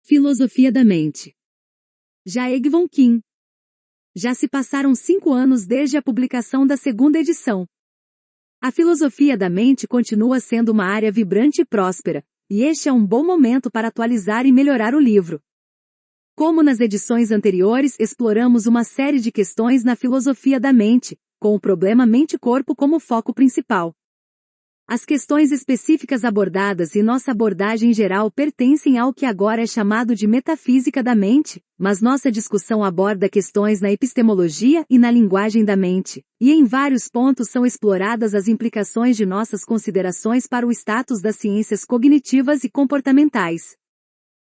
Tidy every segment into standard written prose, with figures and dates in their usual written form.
Filosofia da mente. Jaeg von Kim. Já se passaram 5 anos desde a publicação da segunda edição. A filosofia da mente continua sendo uma área vibrante e próspera, e este é um bom momento para atualizar e melhorar o livro. Como nas edições anteriores, exploramos uma série de questões na filosofia da mente, com o problema mente-corpo como foco principal. As questões específicas abordadas e nossa abordagem geral pertencem ao que agora é chamado de metafísica da mente, mas nossa discussão aborda questões na epistemologia e na linguagem da mente, e em vários pontos são exploradas as implicações de nossas considerações para o status das ciências cognitivas e comportamentais.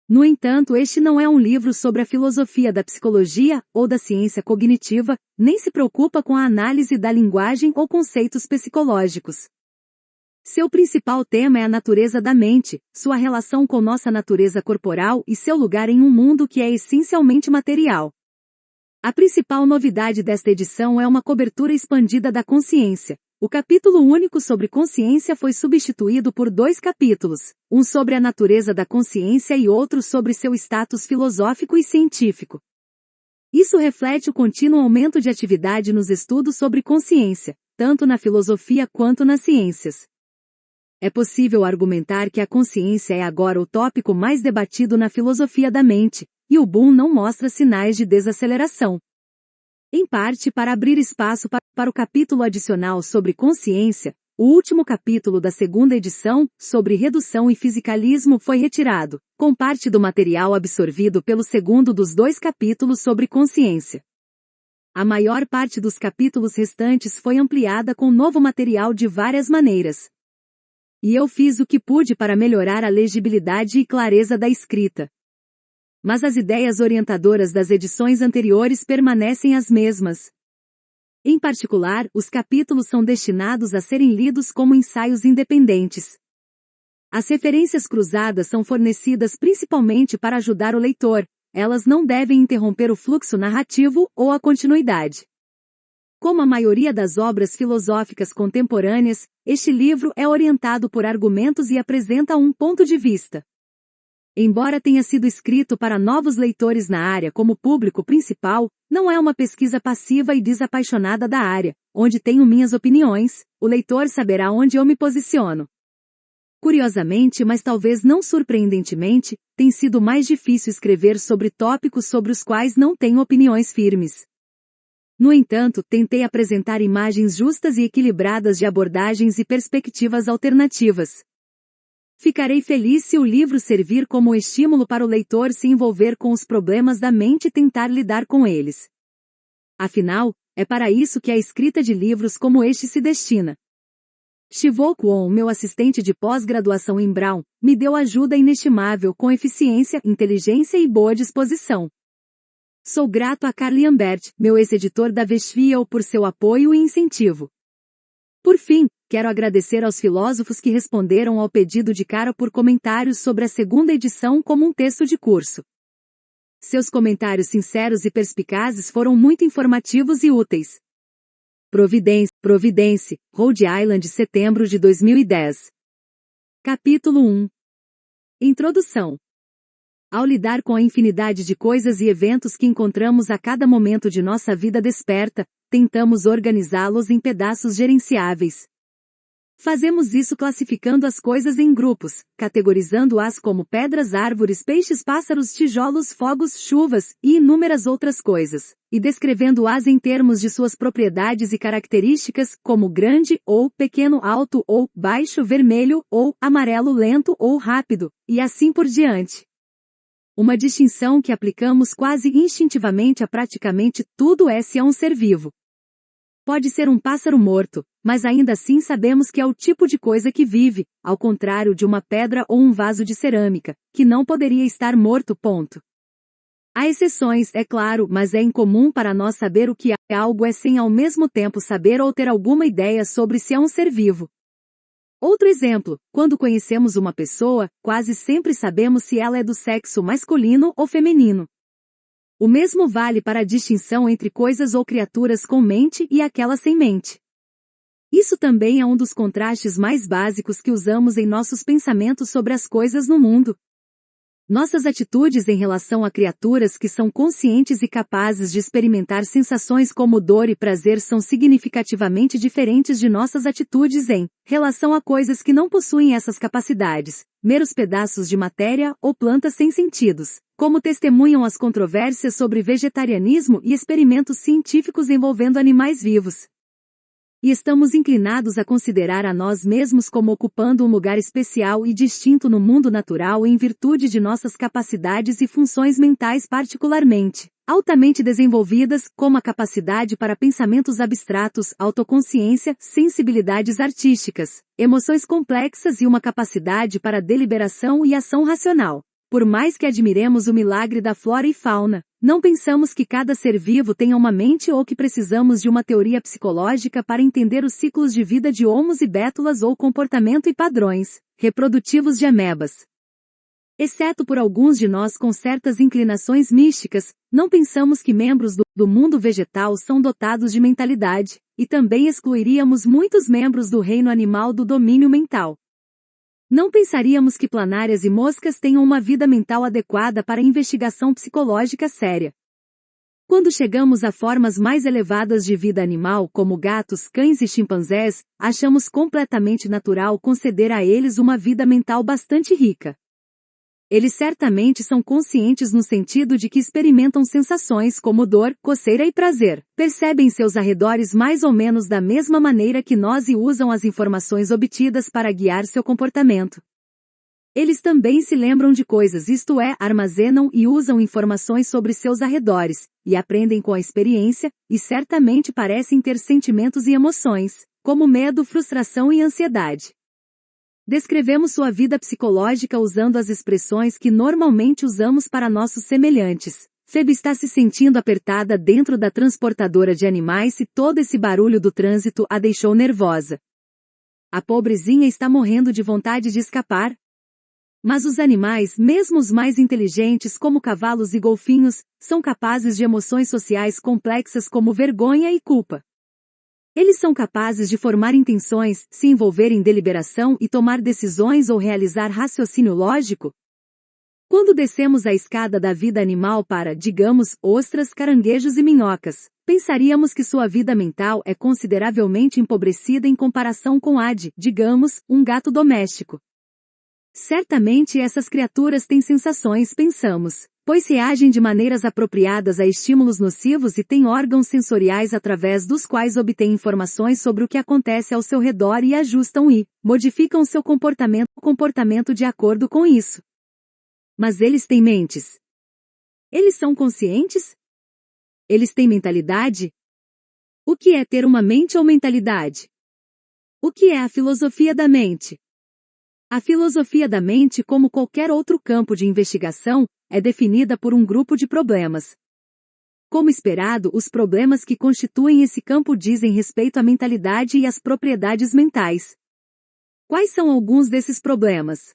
No entanto, este não é um livro sobre a filosofia da psicologia ou da ciência cognitiva, nem se preocupa com a análise da linguagem ou conceitos psicológicos. Seu principal tema é a natureza da mente, sua relação com nossa natureza corporal e seu lugar em um mundo que é essencialmente material. A principal novidade desta edição é uma cobertura expandida da consciência. O capítulo único sobre consciência foi substituído por 2 capítulos, um sobre a natureza da consciência e outro sobre seu status filosófico e científico. Isso reflete o contínuo aumento de atividade nos estudos sobre consciência, tanto na filosofia quanto nas ciências. É possível argumentar que a consciência é agora o tópico mais debatido na filosofia da mente, e o boom não mostra sinais de desaceleração. Em parte para abrir espaço para o capítulo adicional sobre consciência, o último capítulo da segunda edição, sobre redução e fisicalismo, foi retirado, com parte do material absorvido pelo segundo dos 2 capítulos sobre consciência. A maior parte dos capítulos restantes foi ampliada com novo material de várias maneiras. E eu fiz o que pude para melhorar a legibilidade e clareza da escrita. Mas as ideias orientadoras das edições anteriores permanecem as mesmas. Em particular, os capítulos são destinados a serem lidos como ensaios independentes. As referências cruzadas são fornecidas principalmente para ajudar o leitor, elas não devem interromper o fluxo narrativo ou a continuidade. Como a maioria das obras filosóficas contemporâneas, este livro é orientado por argumentos e apresenta um ponto de vista. Embora tenha sido escrito para novos leitores na área como público principal, não é uma pesquisa passiva e desapaixonada da área, onde tenho minhas opiniões, o leitor saberá onde eu me posiciono. Curiosamente, mas talvez não surpreendentemente, tem sido mais difícil escrever sobre tópicos sobre os quais não tenho opiniões firmes. No entanto, tentei apresentar imagens justas e equilibradas de abordagens e perspectivas alternativas. Ficarei feliz se o livro servir como estímulo para o leitor se envolver com os problemas da mente e tentar lidar com eles. Afinal, é para isso que a escrita de livros como este se destina. Shivo Kwon, meu assistente de pós-graduação em Brown, me deu ajuda inestimável com eficiência, inteligência e boa disposição. Sou grato a Carl Lambert, meu ex-editor da Westphal, por seu apoio e incentivo. Por fim, quero agradecer aos filósofos que responderam ao pedido de Cara por comentários sobre a segunda edição como um texto de curso. Seus comentários sinceros e perspicazes foram muito informativos e úteis. Providence, Rhode Island, setembro de 2010. Capítulo 1. Introdução. Ao lidar com a infinidade de coisas e eventos que encontramos a cada momento de nossa vida desperta, tentamos organizá-los em pedaços gerenciáveis. Fazemos isso classificando as coisas em grupos, categorizando-as como pedras, árvores, peixes, pássaros, tijolos, fogos, chuvas, e inúmeras outras coisas, e descrevendo-as em termos de suas propriedades e características, como grande, ou pequeno, alto, ou baixo, vermelho, ou amarelo, lento, ou rápido, e assim por diante. Uma distinção que aplicamos quase instintivamente a praticamente tudo se é um ser vivo. Pode ser um pássaro morto, mas ainda assim sabemos que é o tipo de coisa que vive, ao contrário de uma pedra ou um vaso de cerâmica, que não poderia estar morto. Há exceções, é claro, mas é incomum para nós saber o que algo é sem ao mesmo tempo saber ou ter alguma ideia sobre se é um ser vivo. Outro exemplo, quando conhecemos uma pessoa, quase sempre sabemos se ela é do sexo masculino ou feminino. O mesmo vale para a distinção entre coisas ou criaturas com mente e aquelas sem mente. Isso também é um dos contrastes mais básicos que usamos em nossos pensamentos sobre as coisas no mundo. Nossas atitudes em relação a criaturas que são conscientes e capazes de experimentar sensações como dor e prazer são significativamente diferentes de nossas atitudes em relação a coisas que não possuem essas capacidades, meros pedaços de matéria ou plantas sem sentidos, como testemunham as controvérsias sobre vegetarianismo e experimentos científicos envolvendo animais vivos. E estamos inclinados a considerar a nós mesmos como ocupando um lugar especial e distinto no mundo natural em virtude de nossas capacidades e funções mentais particularmente altamente desenvolvidas, como a capacidade para pensamentos abstratos, autoconsciência, sensibilidades artísticas, emoções complexas e uma capacidade para deliberação e ação racional. Por mais que admiremos o milagre da flora e fauna, não pensamos que cada ser vivo tenha uma mente ou que precisamos de uma teoria psicológica para entender os ciclos de vida de homos e bétulas ou comportamento e padrões reprodutivos de amebas. Exceto por alguns de nós com certas inclinações místicas, não pensamos que membros do mundo vegetal são dotados de mentalidade, e também excluiríamos muitos membros do reino animal do domínio mental. Não pensaríamos que planárias e moscas tenham uma vida mental adequada para investigação psicológica séria. Quando chegamos a formas mais elevadas de vida animal, como gatos, cães e chimpanzés, achamos completamente natural conceder a eles uma vida mental bastante rica. Eles certamente são conscientes no sentido de que experimentam sensações como dor, coceira e prazer, percebem seus arredores mais ou menos da mesma maneira que nós e usam as informações obtidas para guiar seu comportamento. Eles também se lembram de coisas, isto é, armazenam e usam informações sobre seus arredores, e aprendem com a experiência, e certamente parecem ter sentimentos e emoções, como medo, frustração e ansiedade. Descrevemos sua vida psicológica usando as expressões que normalmente usamos para nossos semelhantes. Phoebe está se sentindo apertada dentro da transportadora de animais e todo esse barulho do trânsito a deixou nervosa. A pobrezinha está morrendo de vontade de escapar. Mas os animais, mesmo os mais inteligentes como cavalos e golfinhos, são capazes de emoções sociais complexas como vergonha e culpa. Eles são capazes de formar intenções, se envolver em deliberação e tomar decisões ou realizar raciocínio lógico? Quando descemos a escada da vida animal para, digamos, ostras, caranguejos e minhocas, pensaríamos que sua vida mental é consideravelmente empobrecida em comparação com a de, digamos, um gato doméstico. Certamente essas criaturas têm sensações, pensamos, pois reagem de maneiras apropriadas a estímulos nocivos e têm órgãos sensoriais através dos quais obtêm informações sobre o que acontece ao seu redor e ajustam e modificam seu comportamento de acordo com isso. Mas eles têm mentes? Eles são conscientes? Eles têm mentalidade? O que é ter uma mente ou mentalidade? O que é a filosofia da mente? A filosofia da mente, como qualquer outro campo de investigação, é definida por um grupo de problemas. Como esperado, os problemas que constituem esse campo dizem respeito à mentalidade e às propriedades mentais. Quais são alguns desses problemas?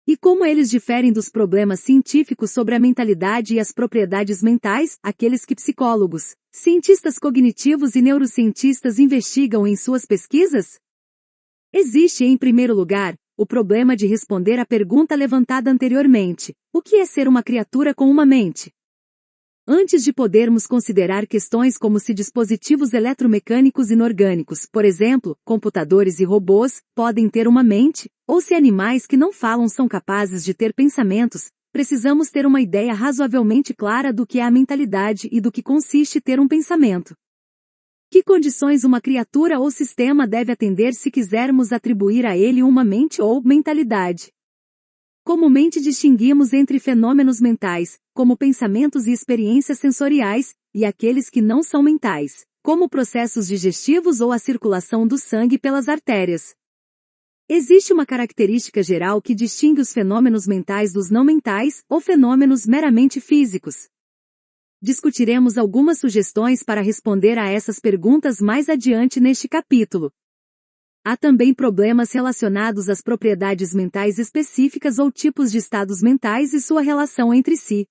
E como eles diferem dos problemas científicos sobre a mentalidade e as propriedades mentais, aqueles que psicólogos, cientistas cognitivos e neurocientistas investigam em suas pesquisas? Existe, em primeiro lugar, o problema de responder à pergunta levantada anteriormente: o que é ser uma criatura com uma mente? Antes de podermos considerar questões como se dispositivos eletromecânicos inorgânicos, por exemplo, computadores e robôs, podem ter uma mente, ou se animais que não falam são capazes de ter pensamentos, precisamos ter uma ideia razoavelmente clara do que é a mentalidade e do que consiste ter um pensamento. Que condições uma criatura ou sistema deve atender se quisermos atribuir a ele uma mente ou mentalidade? Comumente distinguimos entre fenômenos mentais, como pensamentos e experiências sensoriais, e aqueles que não são mentais, como processos digestivos ou a circulação do sangue pelas artérias. Existe uma característica geral que distingue os fenômenos mentais dos não mentais, ou fenômenos meramente físicos. Discutiremos algumas sugestões para responder a essas perguntas mais adiante neste capítulo. Há também problemas relacionados às propriedades mentais específicas ou tipos de estados mentais e sua relação entre si.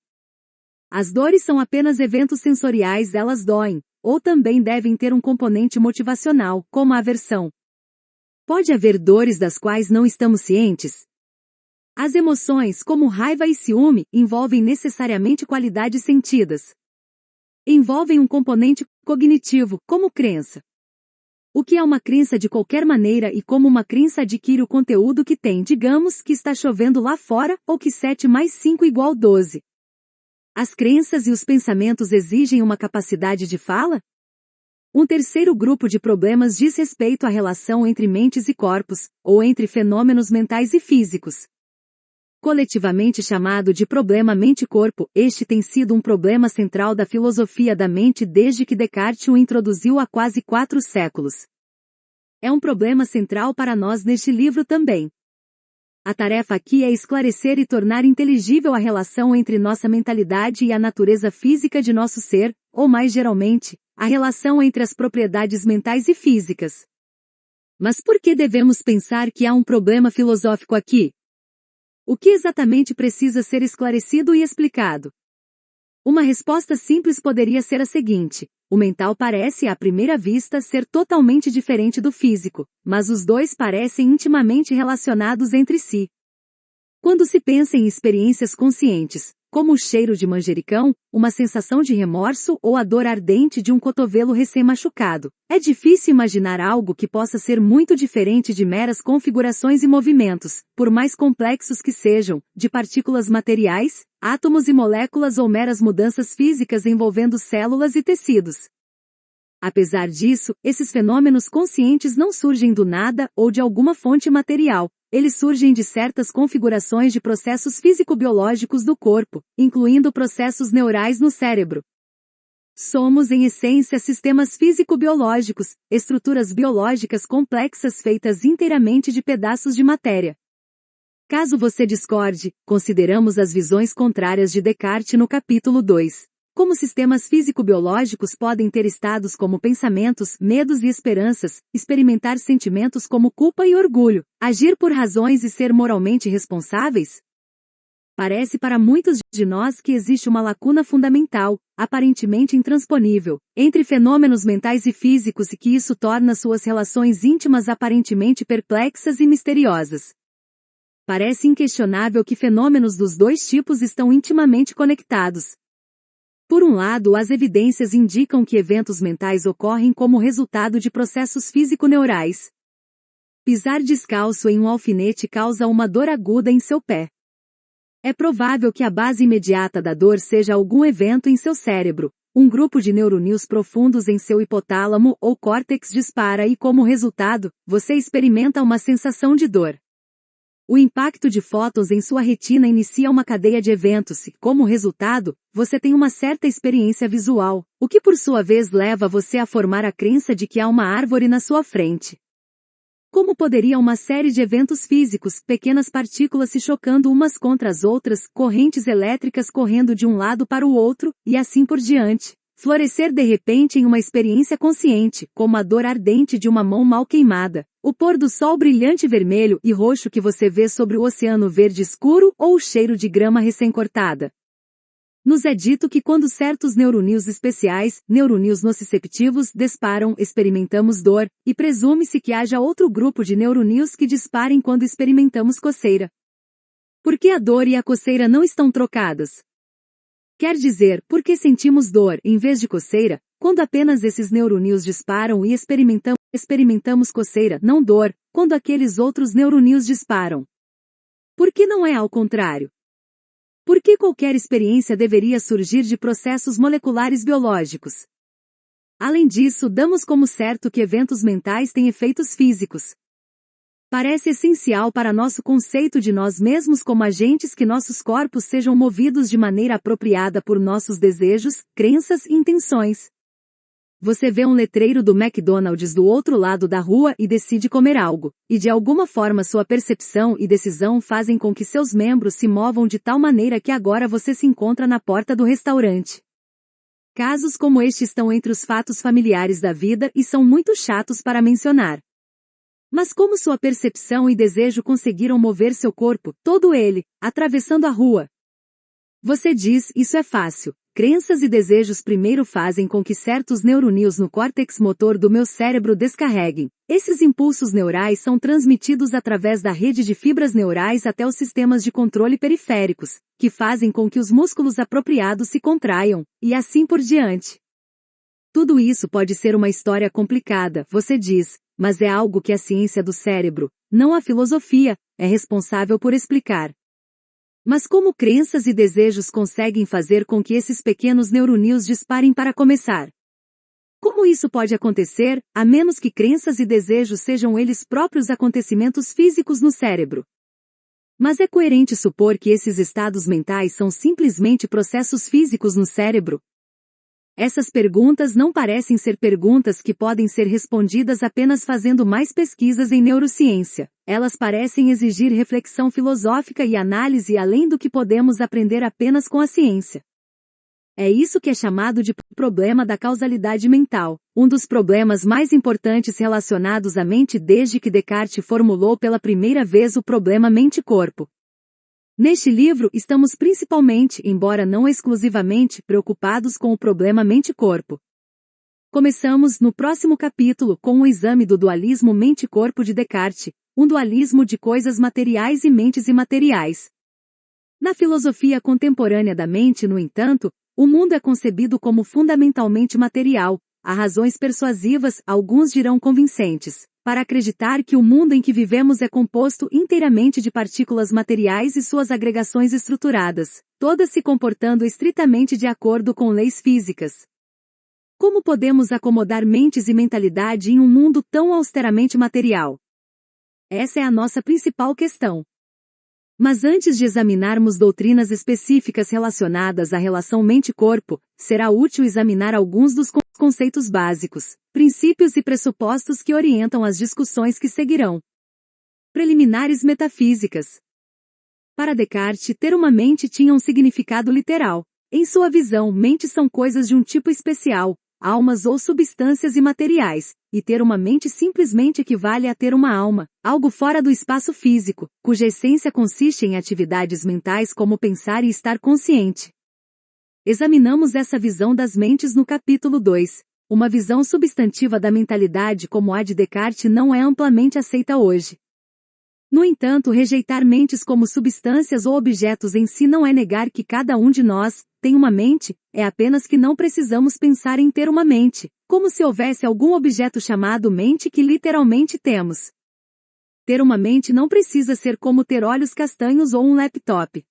As dores são apenas eventos sensoriais, elas doem, ou também devem ter um componente motivacional, como a aversão. Pode haver dores das quais não estamos cientes? As emoções, como raiva e ciúme, envolvem necessariamente qualidades sentidas. Envolvem um componente cognitivo, como crença. O que é uma crença de qualquer maneira e como uma crença adquire o conteúdo que tem, digamos, que está chovendo lá fora, ou que 7 mais 5 igual 12. As crenças e os pensamentos exigem uma capacidade de fala? Um terceiro grupo de problemas diz respeito à relação entre mentes e corpos, ou entre fenômenos mentais e físicos. Coletivamente chamado de problema mente-corpo, este tem sido um problema central da filosofia da mente desde que Descartes o introduziu há quase 4 séculos. É um problema central para nós neste livro também. A tarefa aqui é esclarecer e tornar inteligível a relação entre nossa mentalidade e a natureza física de nosso ser, ou mais geralmente, a relação entre as propriedades mentais e físicas. Mas por que devemos pensar que há um problema filosófico aqui? O que exatamente precisa ser esclarecido e explicado? Uma resposta simples poderia ser a seguinte: o mental parece à primeira vista ser totalmente diferente do físico, mas os dois parecem intimamente relacionados entre si. Quando se pensa em experiências conscientes, como o cheiro de manjericão, uma sensação de remorso ou a dor ardente de um cotovelo recém-machucado, é difícil imaginar algo que possa ser muito diferente de meras configurações e movimentos, por mais complexos que sejam, de partículas materiais, átomos e moléculas ou meras mudanças físicas envolvendo células e tecidos. Apesar disso, esses fenômenos conscientes não surgem do nada ou de alguma fonte material. Eles surgem de certas configurações de processos físico-biológicos do corpo, incluindo processos neurais no cérebro. Somos em essência sistemas físico-biológicos, estruturas biológicas complexas feitas inteiramente de pedaços de matéria. Caso você discorde, consideramos as visões contrárias de Descartes no capítulo 2. Como sistemas físico-biológicos podem ter estados como pensamentos, medos e esperanças, experimentar sentimentos como culpa e orgulho, agir por razões e ser moralmente responsáveis? Parece para muitos de nós que existe uma lacuna fundamental, aparentemente intransponível, entre fenômenos mentais e físicos e que isso torna suas relações íntimas aparentemente perplexas e misteriosas. Parece inquestionável que fenômenos dos dois tipos estão intimamente conectados. Por um lado, as evidências indicam que eventos mentais ocorrem como resultado de processos físico-neurais. Pisar descalço em um alfinete causa uma dor aguda em seu pé. É provável que a base imediata da dor seja algum evento em seu cérebro. Um grupo de neurônios profundos em seu hipotálamo ou córtex dispara e, como resultado, você experimenta uma sensação de dor. O impacto de fótons em sua retina inicia uma cadeia de eventos e, como resultado, você tem uma certa experiência visual, o que por sua vez leva você a formar a crença de que há uma árvore na sua frente. Como poderia uma série de eventos físicos, pequenas partículas se chocando umas contra as outras, correntes elétricas correndo de um lado para o outro, e assim por diante, florescer de repente em uma experiência consciente, como a dor ardente de uma mão mal queimada, o pôr do sol brilhante vermelho e roxo que você vê sobre o oceano verde escuro ou o cheiro de grama recém-cortada? Nos é dito que quando certos neurônios especiais, neurônios nociceptivos, disparam, experimentamos dor, e presume-se que haja outro grupo de neurônios que disparem quando experimentamos coceira. Por que a dor e a coceira não estão trocadas? Quer dizer, por que sentimos dor, em vez de coceira, quando apenas esses neurônios disparam e experimentamos coceira, não dor, quando aqueles outros neurônios disparam? Por que não é ao contrário? Por que qualquer experiência deveria surgir de processos moleculares biológicos? Além disso, damos como certo que eventos mentais têm efeitos físicos. Parece essencial para nosso conceito de nós mesmos como agentes que nossos corpos sejam movidos de maneira apropriada por nossos desejos, crenças e intenções. Você vê um letreiro do McDonald's do outro lado da rua e decide comer algo, e de alguma forma sua percepção e decisão fazem com que seus membros se movam de tal maneira que agora você se encontra na porta do restaurante. Casos como este estão entre os fatos familiares da vida e são muito chatos para mencionar. Mas como sua percepção e desejo conseguiram mover seu corpo, todo ele, atravessando a rua? Você diz, isso é fácil, crenças e desejos primeiro fazem com que certos neurônios no córtex motor do meu cérebro descarreguem. Esses impulsos neurais são transmitidos através da rede de fibras neurais até os sistemas de controle periféricos, que fazem com que os músculos apropriados se contraiam, e assim por diante. Tudo isso pode ser uma história complicada, você diz, mas é algo que a ciência do cérebro, não a filosofia, é responsável por explicar. Mas como crenças e desejos conseguem fazer com que esses pequenos neurônios disparem para começar? Como isso pode acontecer, a menos que crenças e desejos sejam eles próprios acontecimentos físicos no cérebro? Mas é coerente supor que esses estados mentais são simplesmente processos físicos no cérebro? Essas perguntas não parecem ser perguntas que podem ser respondidas apenas fazendo mais pesquisas em neurociência. Elas parecem exigir reflexão filosófica e análise além do que podemos aprender apenas com a ciência. É isso que é chamado de problema da causalidade mental, um dos problemas mais importantes relacionados à mente desde que Descartes formulou pela primeira vez o problema mente-corpo. Neste livro estamos principalmente, embora não exclusivamente, preocupados com o problema mente-corpo. Começamos no próximo capítulo com o exame do dualismo mente-corpo de Descartes, um dualismo de coisas materiais e mentes imateriais. Na filosofia contemporânea da mente, no entanto, o mundo é concebido como fundamentalmente material, há razões persuasivas, alguns dirão convincentes, para acreditar que o mundo em que vivemos é composto inteiramente de partículas materiais e suas agregações estruturadas, todas se comportando estritamente de acordo com leis físicas. Como podemos acomodar mentes e mentalidade em um mundo tão austeramente material? Essa é a nossa principal questão. Mas antes de examinarmos doutrinas específicas relacionadas à relação mente-corpo, será útil examinar alguns dos conceitos básicos, princípios e pressupostos que orientam as discussões que seguirão. Preliminares metafísicas. Para Descartes, ter uma mente tinha um significado literal. Em sua visão, mentes são coisas de um tipo especial, almas ou substâncias imateriais, e ter uma mente simplesmente equivale a ter uma alma, algo fora do espaço físico, cuja essência consiste em atividades mentais como pensar e estar consciente. Examinamos essa visão das mentes no capítulo 2. Uma visão substantiva da mentalidade como a de Descartes não é amplamente aceita hoje. No entanto, rejeitar mentes como substâncias ou objetos em si não é negar que cada um de nós tem uma mente, é apenas que não precisamos pensar em ter uma mente, como se houvesse algum objeto chamado mente que literalmente temos. Ter uma mente não precisa ser como ter olhos castanhos ou um laptop.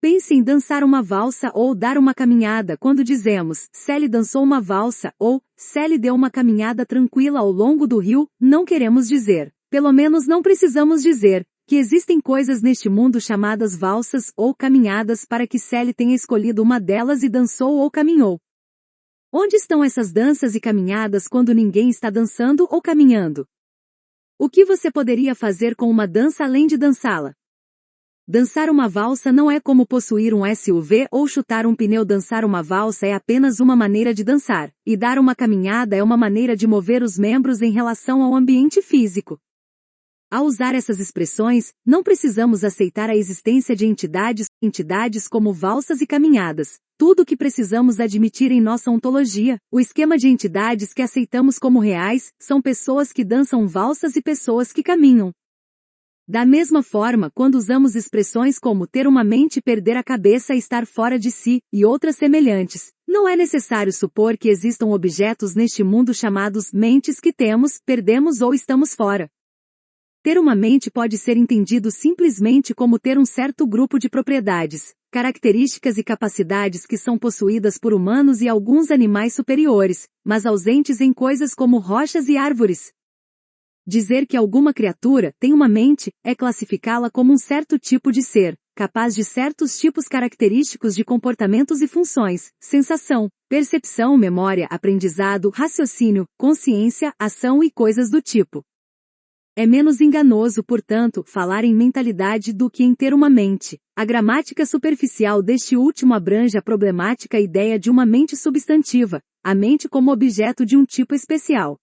Pense em dançar uma valsa ou dar uma caminhada quando dizemos, Sally dançou uma valsa, ou, Sally deu uma caminhada tranquila ao longo do rio, não queremos dizer, pelo menos não precisamos dizer, que existem coisas neste mundo chamadas valsas ou caminhadas para que Sally tenha escolhido uma delas e dançou ou caminhou. Onde estão essas danças e caminhadas quando ninguém está dançando ou caminhando? O que você poderia fazer com uma dança além de dançá-la? Dançar uma valsa não é como possuir um SUV ou chutar um pneu. Dançar uma valsa é apenas uma maneira de dançar, e dar uma caminhada é uma maneira de mover os membros em relação ao ambiente físico. Ao usar essas expressões, não precisamos aceitar a existência de entidades como valsas e caminhadas. Tudo o que precisamos admitir em nossa ontologia, o esquema de entidades que aceitamos como reais, são pessoas que dançam valsas e pessoas que caminham. Da mesma forma, quando usamos expressões como ter uma mente, perder a cabeça, estar fora de si, e outras semelhantes, não é necessário supor que existam objetos neste mundo chamados mentes que temos, perdemos ou estamos fora. Ter uma mente pode ser entendido simplesmente como ter um certo grupo de propriedades, características e capacidades que são possuídas por humanos e alguns animais superiores, mas ausentes em coisas como rochas e árvores. Dizer que alguma criatura tem uma mente é classificá-la como um certo tipo de ser, capaz de certos tipos característicos de comportamentos e funções, sensação, percepção, memória, aprendizado, raciocínio, consciência, ação e coisas do tipo. É menos enganoso, portanto, falar em mentalidade do que em ter uma mente. A gramática superficial deste último abrange a problemática ideia de uma mente substantiva, a mente como objeto de um tipo especial.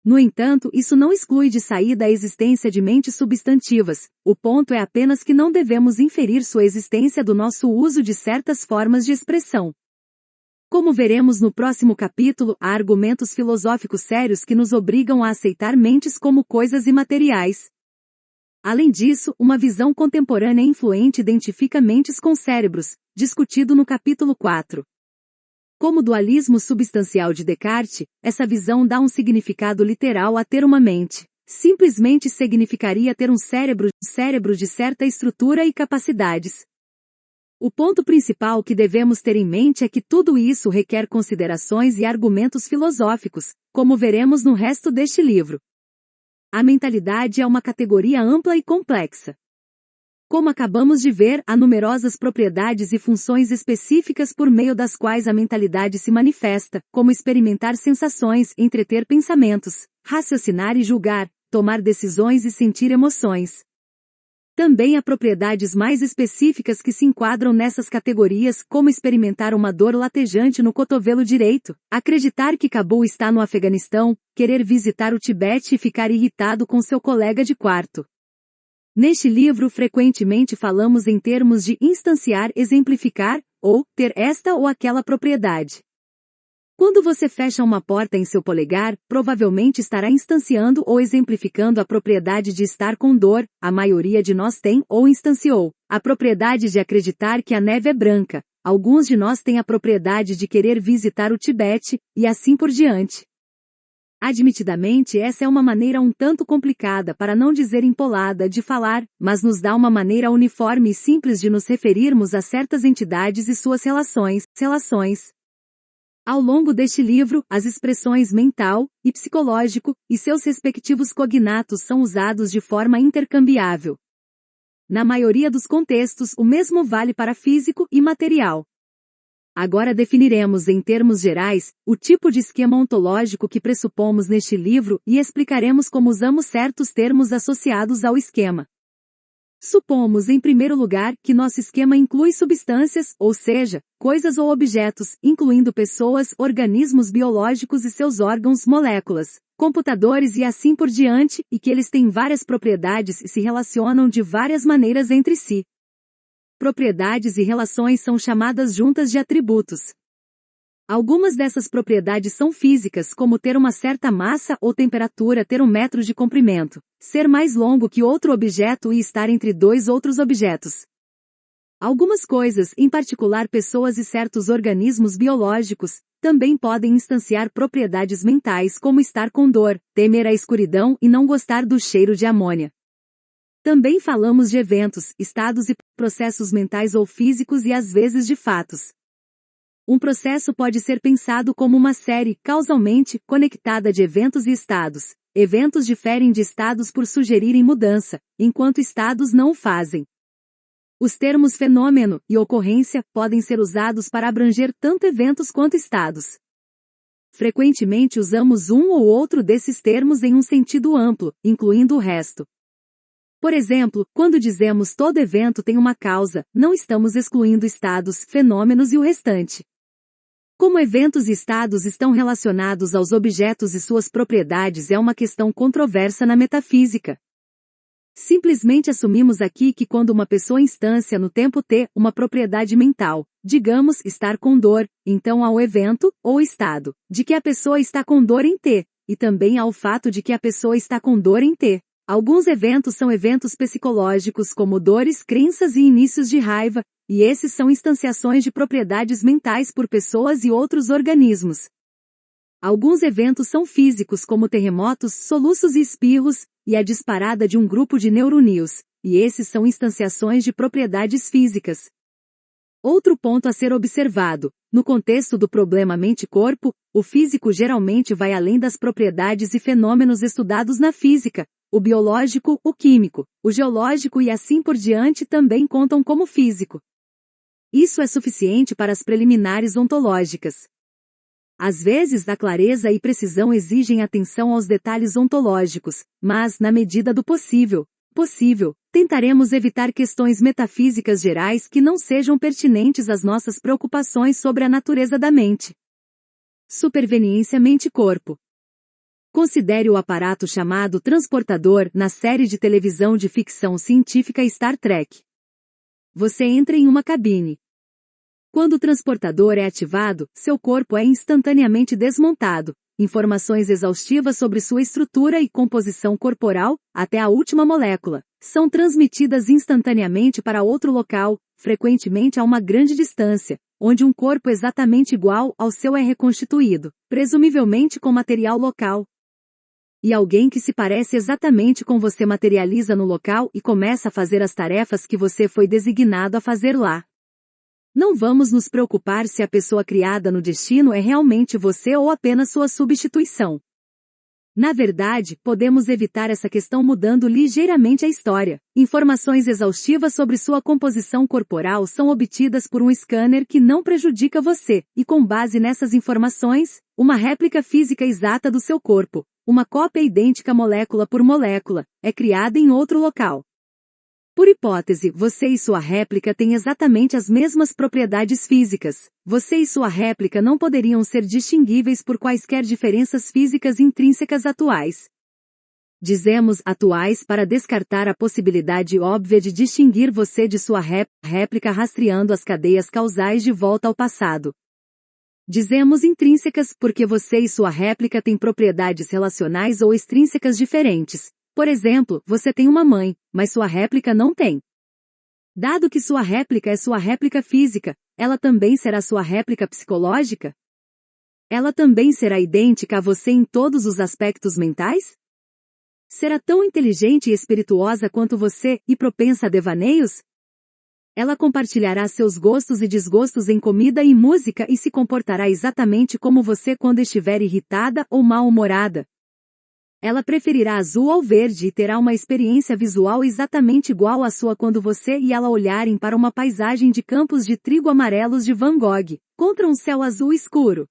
No entanto, isso não exclui de saída a existência de mentes substantivas, o ponto é apenas que não devemos inferir sua existência do nosso uso de certas formas de expressão. Como veremos no próximo capítulo, há argumentos filosóficos sérios que nos obrigam a aceitar mentes como coisas imateriais. Além disso, uma visão contemporânea influente identifica mentes com cérebros, discutido no capítulo 4. Como dualismo substancial de Descartes, essa visão dá um significado literal a ter uma mente. Simplesmente significaria ter um cérebro de certa estrutura e capacidades. O ponto principal que devemos ter em mente é que tudo isso requer considerações e argumentos filosóficos, como veremos no resto deste livro. A mentalidade é uma categoria ampla e complexa. Como acabamos de ver, há numerosas propriedades e funções específicas por meio das quais a mentalidade se manifesta, como experimentar sensações, entreter pensamentos, raciocinar e julgar, tomar decisões e sentir emoções. Também há propriedades mais específicas que se enquadram nessas categorias, como experimentar uma dor latejante no cotovelo direito, acreditar que Cabul está no Afeganistão, querer visitar o Tibete e ficar irritado com seu colega de quarto. Neste livro frequentemente falamos em termos de instanciar, exemplificar, ou ter esta ou aquela propriedade. Quando você fecha uma porta em seu polegar, provavelmente estará instanciando ou exemplificando a propriedade de estar com dor, a maioria de nós tem ou instanciou a propriedade de acreditar que a neve é branca, alguns de nós têm a propriedade de querer visitar o Tibete, e assim por diante. Admitidamente, essa é uma maneira um tanto complicada, para não dizer empolada, de falar, mas nos dá uma maneira uniforme e simples de nos referirmos a certas entidades e suas relações. Ao longo deste livro, as expressões mental e psicológico e seus respectivos cognatos são usados de forma intercambiável. Na maioria dos contextos, o mesmo vale para físico e material. Agora definiremos em termos gerais, o tipo de esquema ontológico que pressupomos neste livro e explicaremos como usamos certos termos associados ao esquema. Supomos, em primeiro lugar, que nosso esquema inclui substâncias, ou seja, coisas ou objetos, incluindo pessoas, organismos biológicos e seus órgãos, moléculas, computadores e assim por diante, e que eles têm várias propriedades e se relacionam de várias maneiras entre si. Propriedades e relações são chamadas juntas de atributos. Algumas dessas propriedades são físicas, como ter uma certa massa ou temperatura, ter 1 metro de comprimento, ser mais longo que outro objeto e estar entre 2 outros objetos. Algumas coisas, em particular pessoas e certos organismos biológicos, também podem instanciar propriedades mentais, como estar com dor, temer a escuridão e não gostar do cheiro de amônia. Também falamos de eventos, estados e processos mentais ou físicos e às vezes de fatos. Um processo pode ser pensado como uma série, causalmente, conectada de eventos e estados. Eventos diferem de estados por sugerirem mudança, enquanto estados não o fazem. Os termos fenômeno e ocorrência podem ser usados para abranger tanto eventos quanto estados. Frequentemente usamos um ou outro desses termos em um sentido amplo, incluindo o resto. Por exemplo, quando dizemos todo evento tem uma causa, não estamos excluindo estados, fenômenos e o restante. Como eventos e estados estão relacionados aos objetos e suas propriedades é uma questão controversa na metafísica. Simplesmente assumimos aqui que quando uma pessoa instancia no tempo T uma propriedade mental, digamos estar com dor, então há o evento, ou estado, de que a pessoa está com dor em T, e também há o fato de que a pessoa está com dor em T. Alguns eventos são eventos psicológicos como dores, crenças e inícios de raiva, e esses são instanciações de propriedades mentais por pessoas e outros organismos. Alguns eventos são físicos como terremotos, soluços e espirros, e a disparada de um grupo de neuroníons, e esses são instanciações de propriedades físicas. Outro ponto a ser observado, no contexto do problema mente-corpo, o físico geralmente vai além das propriedades e fenômenos estudados na física. O biológico, o químico, o geológico e assim por diante também contam como físico. Isso é suficiente para as preliminares ontológicas. Às vezes a clareza e precisão exigem atenção aos detalhes ontológicos, mas, na medida do possível, tentaremos evitar questões metafísicas gerais que não sejam pertinentes às nossas preocupações sobre a natureza da mente. Superveniência mente-corpo. Considere o aparato chamado transportador na série de televisão de ficção científica Star Trek. Você entra em uma cabine. Quando o transportador é ativado, seu corpo é instantaneamente desmontado. Informações exaustivas sobre sua estrutura e composição corporal, até a última molécula, são transmitidas instantaneamente para outro local, frequentemente a uma grande distância, onde um corpo exatamente igual ao seu é reconstituído, presumivelmente com material local. E alguém que se parece exatamente com você materializa no local e começa a fazer as tarefas que você foi designado a fazer lá. Não vamos nos preocupar se a pessoa criada no destino é realmente você ou apenas sua substituição. Na verdade, podemos evitar essa questão mudando ligeiramente a história. Informações exaustivas sobre sua composição corporal são obtidas por um scanner que não prejudica você, e com base nessas informações, uma réplica física exata do seu corpo, uma cópia idêntica molécula por molécula, é criada em outro local. Por hipótese, você e sua réplica têm exatamente as mesmas propriedades físicas. Você e sua réplica não poderiam ser distinguíveis por quaisquer diferenças físicas intrínsecas atuais. Dizemos atuais para descartar a possibilidade óbvia de distinguir você de sua réplica rastreando as cadeias causais de volta ao passado. Dizemos intrínsecas porque você e sua réplica têm propriedades relacionais ou extrínsecas diferentes. Por exemplo, você tem uma mãe, mas sua réplica não tem. Dado que sua réplica é sua réplica física, ela também será sua réplica psicológica? Ela também será idêntica a você em todos os aspectos mentais? Será tão inteligente e espirituosa quanto você, e propensa a devaneios? Ela compartilhará seus gostos e desgostos em comida e música e se comportará exatamente como você quando estiver irritada ou mal-humorada. Ela preferirá azul ao verde e terá uma experiência visual exatamente igual à sua quando você e ela olharem para uma paisagem de campos de trigo amarelos de Van Gogh, contra um céu azul escuro.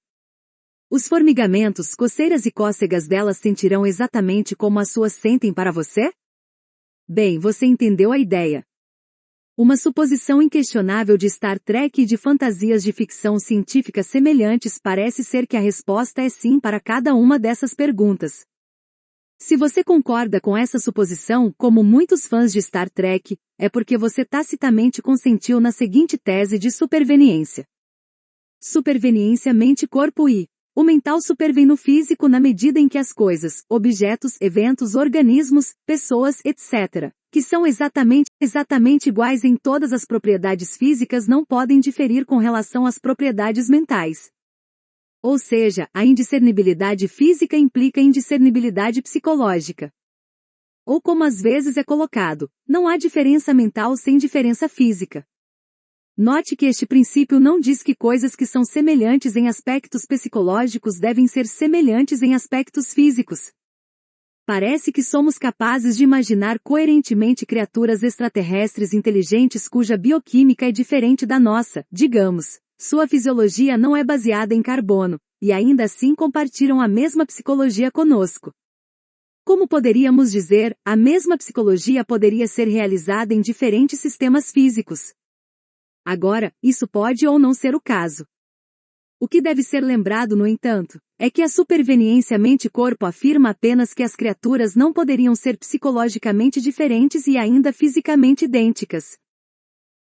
Os formigamentos, coceiras e cócegas delas sentirão exatamente como as suas sentem para você? Bem, você entendeu a ideia. Uma suposição inquestionável de Star Trek e de fantasias de ficção científica semelhantes parece ser que a resposta é sim para cada uma dessas perguntas. Se você concorda com essa suposição, como muitos fãs de Star Trek, é porque você tacitamente consentiu na seguinte tese de superveniência. Superveniência mente-corpo e o mental supervém no físico na medida em que as coisas, objetos, eventos, organismos, pessoas, etc., que são exatamente iguais em todas as propriedades físicas não podem diferir com relação às propriedades mentais. Ou seja, a indiscernibilidade física implica indiscernibilidade psicológica. Ou como às vezes é colocado, não há diferença mental sem diferença física. Note que este princípio não diz que coisas que são semelhantes em aspectos psicológicos devem ser semelhantes em aspectos físicos. Parece que somos capazes de imaginar coerentemente criaturas extraterrestres inteligentes cuja bioquímica é diferente da nossa, digamos. Sua fisiologia não é baseada em carbono, e ainda assim compartilham a mesma psicologia conosco. Como poderíamos dizer, a mesma psicologia poderia ser realizada em diferentes sistemas físicos. Agora, isso pode ou não ser o caso. O que deve ser lembrado, no entanto, é que a superveniência mente-corpo afirma apenas que as criaturas não poderiam ser psicologicamente diferentes e ainda fisicamente idênticas.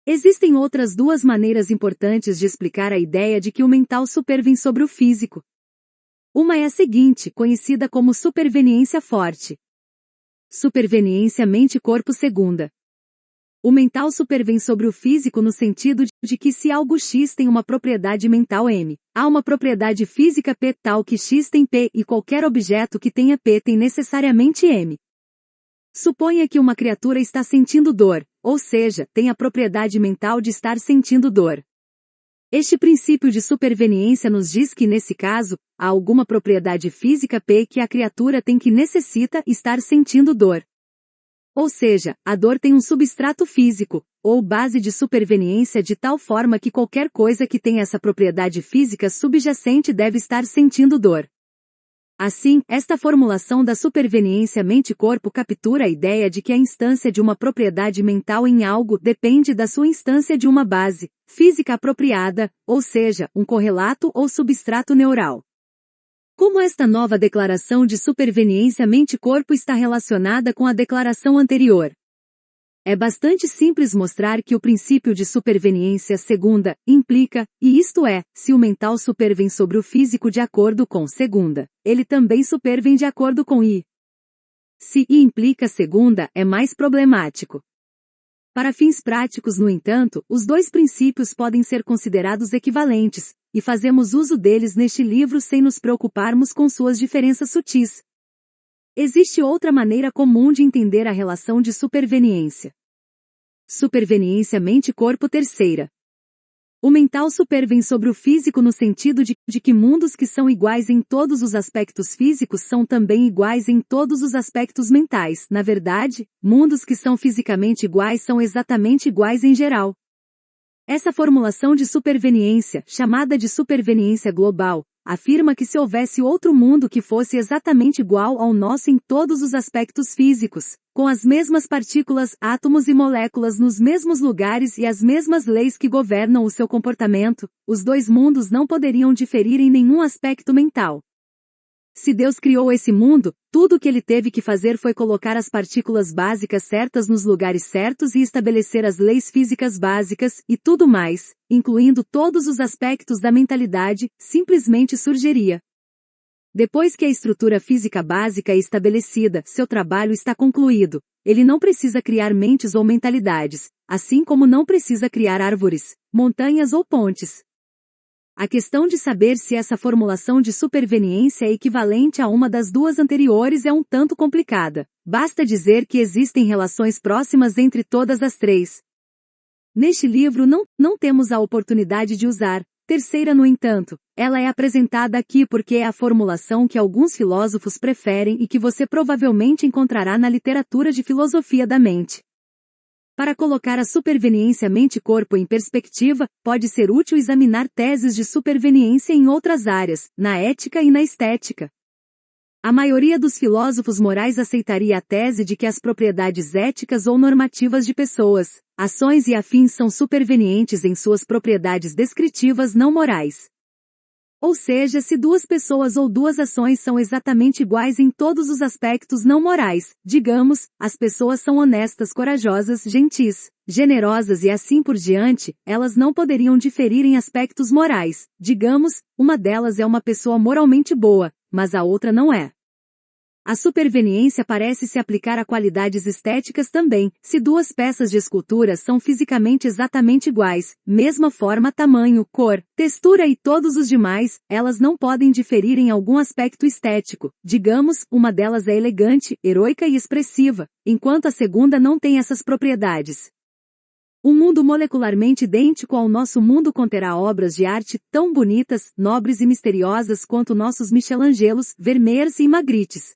Existem outras duas maneiras importantes de explicar a ideia de que o mental supervém sobre o físico. Uma é a seguinte, conhecida como superveniência forte. Superveniência mente-corpo segunda. O mental supervém sobre o físico no sentido de que se algo X tem uma propriedade mental M, há uma propriedade física P tal que X tem P e qualquer objeto que tenha P tem necessariamente M. Suponha que uma criatura está sentindo dor, ou seja, tem a propriedade mental de estar sentindo dor. Este princípio de superveniência nos diz que nesse caso, há alguma propriedade física P que a criatura tem que necessita estar sentindo dor. Ou seja, a dor tem um substrato físico, ou base de superveniência de tal forma que qualquer coisa que tenha essa propriedade física subjacente deve estar sentindo dor. Assim, esta formulação da superveniência mente-corpo captura a ideia de que a instância de uma propriedade mental em algo depende da sua instância de uma base física apropriada, ou seja, um correlato ou substrato neural. Como esta nova declaração de superveniência mente-corpo está relacionada com a declaração anterior? É bastante simples mostrar que o princípio de superveniência segunda implica, e isto é, se o mental supervém sobre o físico de acordo com segunda, ele também supervém de acordo com I. Se I implica segunda, é mais problemático. Para fins práticos, no entanto, os dois princípios podem ser considerados equivalentes, e fazemos uso deles neste livro sem nos preocuparmos com suas diferenças sutis. Existe outra maneira comum de entender a relação de superveniência. Superveniência mente-corpo terceira. O mental supervém sobre o físico no sentido de que mundos que são iguais em todos os aspectos físicos são também iguais em todos os aspectos mentais. Na verdade, mundos que são fisicamente iguais são exatamente iguais em geral. Essa formulação de superveniência, chamada de superveniência global, afirma que se houvesse outro mundo que fosse exatamente igual ao nosso em todos os aspectos físicos, com as mesmas partículas, átomos e moléculas nos mesmos lugares e as mesmas leis que governam o seu comportamento, os dois mundos não poderiam diferir em nenhum aspecto mental. Se Deus criou esse mundo, tudo o que ele teve que fazer foi colocar as partículas básicas certas nos lugares certos e estabelecer as leis físicas básicas, e tudo mais, incluindo todos os aspectos da mentalidade, simplesmente surgiria. Depois que a estrutura física básica é estabelecida, seu trabalho está concluído. Ele não precisa criar mentes ou mentalidades, assim como não precisa criar árvores, montanhas ou pontes. A questão de saber se essa formulação de superveniência é equivalente a uma das duas anteriores é um tanto complicada. Basta dizer que existem relações próximas entre todas as três. Neste livro não temos a oportunidade de usar terceira, no entanto. Ela é apresentada aqui porque é a formulação que alguns filósofos preferem e que você provavelmente encontrará na literatura de filosofia da mente. Para colocar a superveniência mente-corpo em perspectiva, pode ser útil examinar teses de superveniência em outras áreas, na ética e na estética. A maioria dos filósofos morais aceitaria a tese de que as propriedades éticas ou normativas de pessoas, ações e afins são supervenientes em suas propriedades descritivas não morais. Ou seja, se duas pessoas ou duas ações são exatamente iguais em todos os aspectos não morais, digamos, as pessoas são honestas, corajosas, gentis, generosas e assim por diante, elas não poderiam diferir em aspectos morais. Digamos, uma delas é uma pessoa moralmente boa, mas a outra não é. A superveniência parece se aplicar a qualidades estéticas também. Se duas peças de escultura são fisicamente exatamente iguais, mesma forma, tamanho, cor, textura e todos os demais, elas não podem diferir em algum aspecto estético. Digamos, uma delas é elegante, heroica e expressiva, enquanto a segunda não tem essas propriedades. Um mundo molecularmente idêntico ao nosso mundo conterá obras de arte tão bonitas, nobres e misteriosas quanto nossos Michelangelos, Vermeers e Magrittes.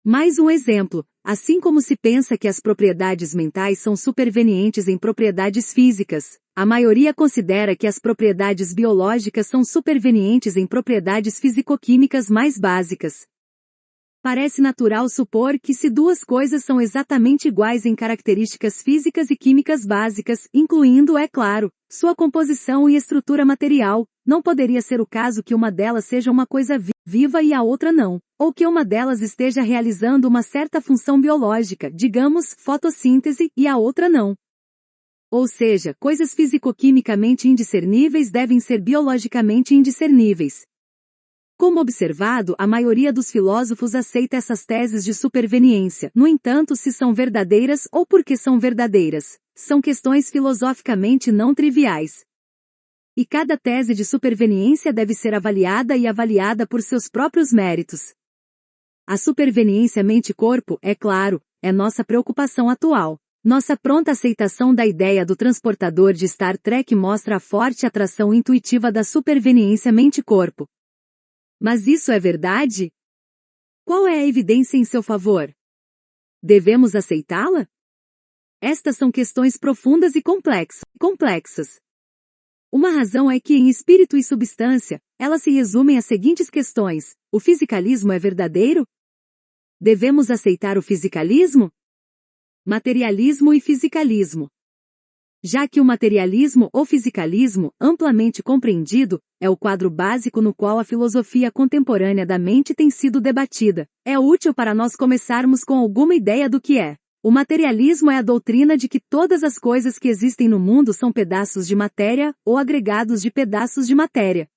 Mais um exemplo, assim como se pensa que as propriedades mentais são supervenientes em propriedades físicas, a maioria considera que as propriedades biológicas são supervenientes em propriedades fisicoquímicas mais básicas. Parece natural supor que se duas coisas são exatamente iguais em características físicas e químicas básicas, incluindo, é claro, sua composição e estrutura material, não poderia ser o caso que uma delas seja uma coisa viva e a outra não, ou que uma delas esteja realizando uma certa função biológica, digamos, fotossíntese, e a outra não. Ou seja, coisas fisicoquimicamente indiscerníveis devem ser biologicamente indiscerníveis. Como observado, a maioria dos filósofos aceita essas teses de superveniência. No entanto, se são verdadeiras ou por que são verdadeiras, são questões filosoficamente não triviais. E cada tese de superveniência deve ser avaliada e avaliada por seus próprios méritos. A superveniência mente-corpo, é claro, é nossa preocupação atual. Nossa pronta aceitação da ideia do transportador de Star Trek mostra a forte atração intuitiva da superveniência mente-corpo. Mas isso é verdade? Qual é a evidência em seu favor? Devemos aceitá-la? Estas são questões profundas e complexas. Uma razão é que em espírito e substância, elas se resumem às seguintes questões: o fisicalismo é verdadeiro? Devemos aceitar o fisicalismo? Materialismo e fisicalismo. Já que o materialismo ou fisicalismo, amplamente compreendido, é o quadro básico no qual a filosofia contemporânea da mente tem sido debatida, é útil para nós começarmos com alguma ideia do que é. O materialismo é a doutrina de que todas as coisas que existem no mundo são pedaços de matéria, ou agregados de pedaços de matéria.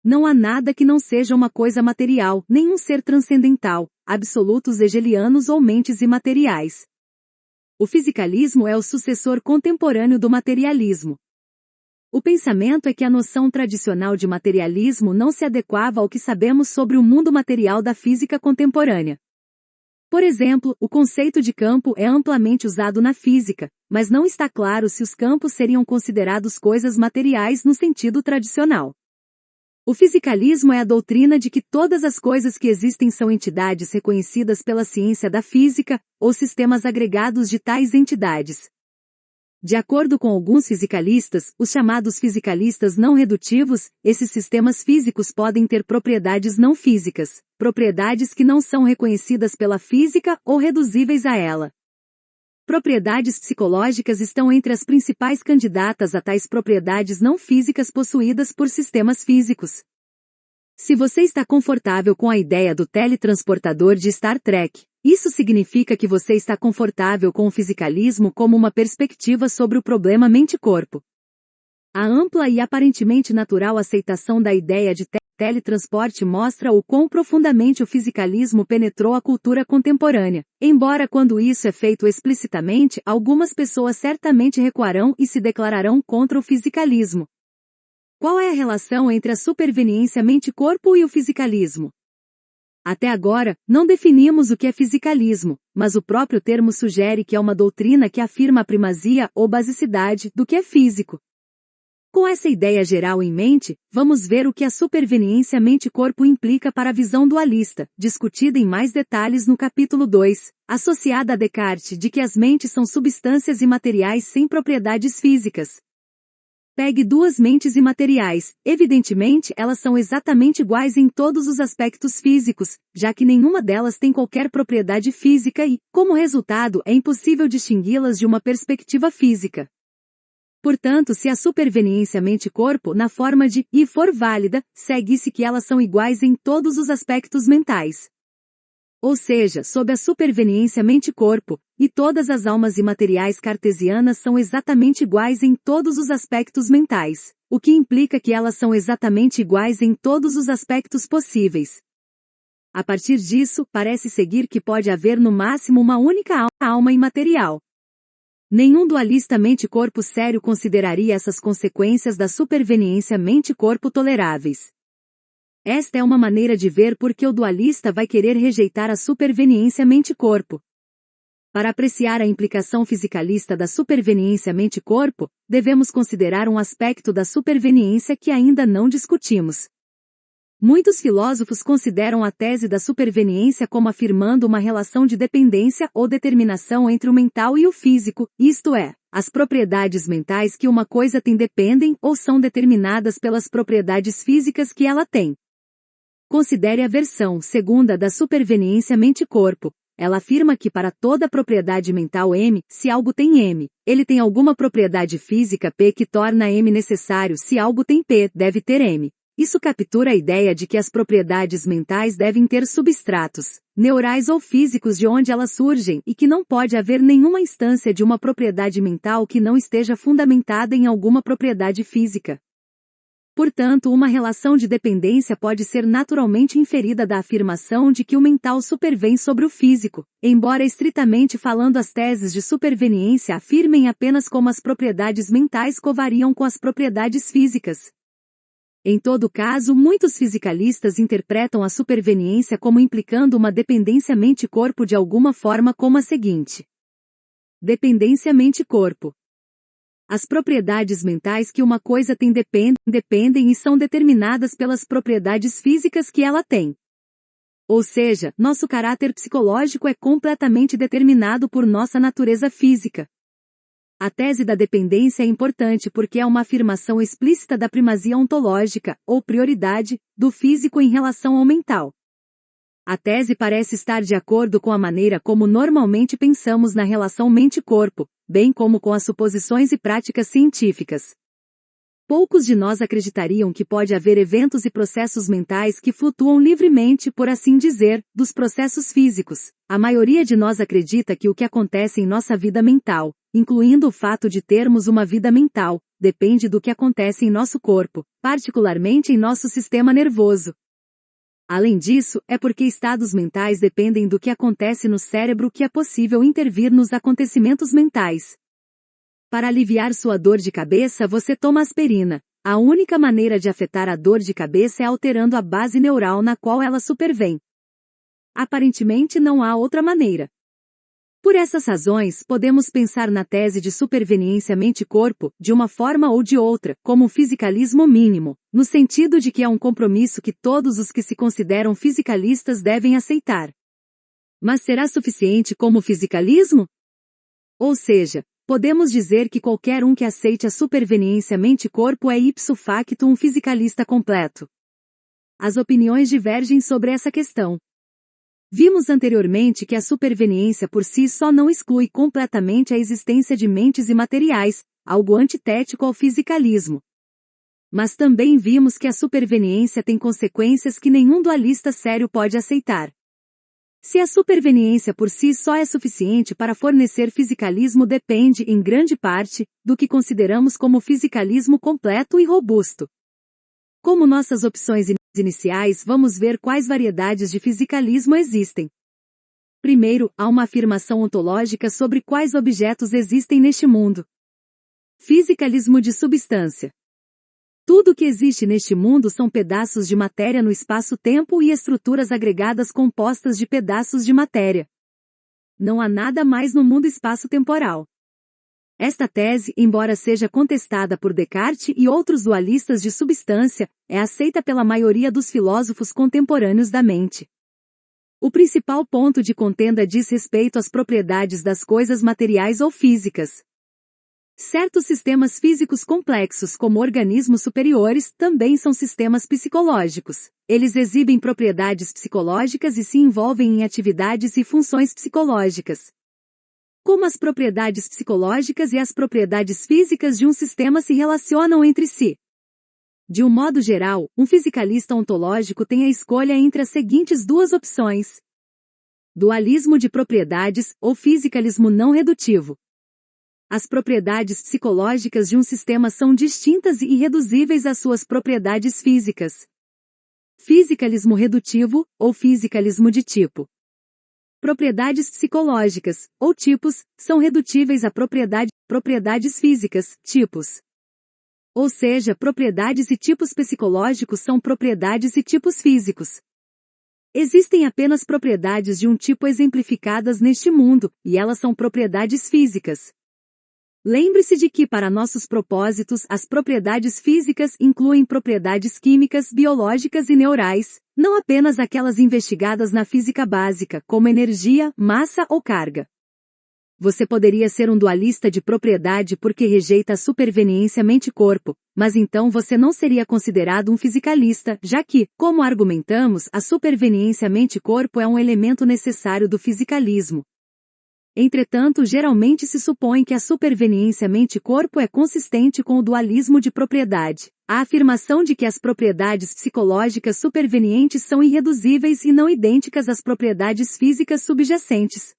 Não há nada que não seja uma coisa material, nenhum ser transcendental, absolutos hegelianos ou mentes imateriais. O fisicalismo é o sucessor contemporâneo do materialismo. O pensamento é que a noção tradicional de materialismo não se adequava ao que sabemos sobre o mundo material da física contemporânea. Por exemplo, o conceito de campo é amplamente usado na física, mas não está claro se os campos seriam considerados coisas materiais no sentido tradicional. O fisicalismo é a doutrina de que todas as coisas que existem são entidades reconhecidas pela ciência da física, ou sistemas agregados de tais entidades. De acordo com alguns fisicalistas, os chamados fisicalistas não redutivos, esses sistemas físicos podem ter propriedades não físicas, propriedades que não são reconhecidas pela física ou reduzíveis a ela. Propriedades psicológicas estão entre as principais candidatas a tais propriedades não físicas possuídas por sistemas físicos. Se você está confortável com a ideia do teletransportador de Star Trek, isso significa que você está confortável com o fisicalismo como uma perspectiva sobre o problema mente-corpo. A ampla e aparentemente natural aceitação da ideia de teletransporte mostra o quão profundamente o fisicalismo penetrou a cultura contemporânea, embora quando isso é feito explicitamente, algumas pessoas certamente recuarão e se declararão contra o fisicalismo. Qual é a relação entre a superveniência mente-corpo e o fisicalismo? Até agora, não definimos o que é fisicalismo, mas o próprio termo sugere que é uma doutrina que afirma a primazia ou basicidade do que é físico. Com essa ideia geral em mente, vamos ver o que a superveniência mente-corpo implica para a visão dualista, discutida em mais detalhes no capítulo 2, associada a Descartes de que as mentes são substâncias imateriais sem propriedades físicas. Pegue duas mentes imateriais, evidentemente elas são exatamente iguais em todos os aspectos físicos, já que nenhuma delas tem qualquer propriedade física e, como resultado, é impossível distingui-las de uma perspectiva física. Portanto, se a superveniência mente-corpo na forma de e for válida, segue-se que elas são iguais em todos os aspectos mentais. Ou seja, sob a superveniência mente-corpo, e todas as almas imateriais cartesianas são exatamente iguais em todos os aspectos mentais, o que implica que elas são exatamente iguais em todos os aspectos possíveis. A partir disso, parece seguir que pode haver no máximo uma única alma imaterial. Nenhum dualista mente-corpo sério consideraria essas consequências da superveniência mente-corpo toleráveis. Esta é uma maneira de ver por que o dualista vai querer rejeitar a superveniência mente-corpo. Para apreciar a implicação fisicalista da superveniência mente-corpo, devemos considerar um aspecto da superveniência que ainda não discutimos. Muitos filósofos consideram a tese da superveniência como afirmando uma relação de dependência ou determinação entre o mental e o físico, isto é, as propriedades mentais que uma coisa tem dependem ou são determinadas pelas propriedades físicas que ela tem. Considere a versão segunda da superveniência mente-corpo. Ela afirma que para toda propriedade mental M, se algo tem M, ele tem alguma propriedade física P que torna M necessário. Se algo tem P, deve ter M. Isso captura a ideia de que as propriedades mentais devem ter substratos, neurais ou físicos de onde elas surgem e que não pode haver nenhuma instância de uma propriedade mental que não esteja fundamentada em alguma propriedade física. Portanto, uma relação de dependência pode ser naturalmente inferida da afirmação de que o mental supervém sobre o físico, embora estritamente falando as teses de superveniência afirmem apenas como as propriedades mentais covariam com as propriedades físicas. Em todo caso, muitos fisicalistas interpretam a superveniência como implicando uma dependência mente-corpo de alguma forma como a seguinte. Dependência mente-corpo. As propriedades mentais que uma coisa tem dependem e são determinadas pelas propriedades físicas que ela tem. Ou seja, nosso caráter psicológico é completamente determinado por nossa natureza física. A tese da dependência é importante porque é uma afirmação explícita da primazia ontológica, ou prioridade, do físico em relação ao mental. A tese parece estar de acordo com a maneira como normalmente pensamos na relação mente-corpo, bem como com as suposições e práticas científicas. Poucos de nós acreditariam que pode haver eventos e processos mentais que flutuam livremente, por assim dizer, dos processos físicos. A maioria de nós acredita que o que acontece em nossa vida mental, incluindo o fato de termos uma vida mental, depende do que acontece em nosso corpo, particularmente em nosso sistema nervoso. Além disso, é porque estados mentais dependem do que acontece no cérebro que é possível intervir nos acontecimentos mentais. Para aliviar sua dor de cabeça, você toma aspirina. A única maneira de afetar a dor de cabeça é alterando a base neural na qual ela supervém. Aparentemente não há outra maneira. Por essas razões, podemos pensar na tese de superveniência mente-corpo, de uma forma ou de outra, como um fisicalismo mínimo, no sentido de que é um compromisso que todos os que se consideram fisicalistas devem aceitar. Mas será suficiente como fisicalismo? Ou seja, podemos dizer que qualquer um que aceite a superveniência mente-corpo é ipso facto um fisicalista completo. As opiniões divergem sobre essa questão. Vimos anteriormente que a superveniência por si só não exclui completamente a existência de mentes imateriais, algo antitético ao fisicalismo. Mas também vimos que a superveniência tem consequências que nenhum dualista sério pode aceitar. Se a superveniência por si só é suficiente para fornecer fisicalismo depende, em grande parte, do que consideramos como fisicalismo completo e robusto. Como nossas opções iniciais, vamos ver quais variedades de fisicalismo existem. Primeiro, há uma afirmação ontológica sobre quais objetos existem neste mundo. Fisicalismo de substância. Tudo o que existe neste mundo são pedaços de matéria no espaço-tempo e estruturas agregadas compostas de pedaços de matéria. Não há nada mais no mundo espaço-temporal. Esta tese, embora seja contestada por Descartes e outros dualistas de substância, é aceita pela maioria dos filósofos contemporâneos da mente. O principal ponto de contenda diz respeito às propriedades das coisas materiais ou físicas. Certos sistemas físicos complexos, como organismos superiores, também são sistemas psicológicos. Eles exibem propriedades psicológicas e se envolvem em atividades e funções psicológicas. Como as propriedades psicológicas e as propriedades físicas de um sistema se relacionam entre si? De um modo geral, um fisicalista ontológico tem a escolha entre as seguintes duas opções: dualismo de propriedades, ou fisicalismo não redutivo. As propriedades psicológicas de um sistema são distintas e irreduzíveis às suas propriedades físicas. Fisicalismo redutivo, ou fisicalismo de tipo. Propriedades psicológicas, ou tipos, são redutíveis a propriedades físicas, tipos. Ou seja, propriedades e tipos psicológicos são propriedades e tipos físicos. Existem apenas propriedades de um tipo exemplificadas neste mundo, e elas são propriedades físicas. Lembre-se de que, para nossos propósitos, as propriedades físicas incluem propriedades químicas, biológicas e neurais, não apenas aquelas investigadas na física básica, como energia, massa ou carga. Você poderia ser um dualista de propriedade porque rejeita a superveniência mente-corpo, mas então você não seria considerado um fisicalista, já que, como argumentamos, a superveniência mente-corpo é um elemento necessário do fisicalismo. Entretanto, geralmente se supõe que a superveniência mente-corpo é consistente com o dualismo de propriedade. A afirmação de que as propriedades psicológicas supervenientes são irreduzíveis e não idênticas às propriedades físicas subjacentes.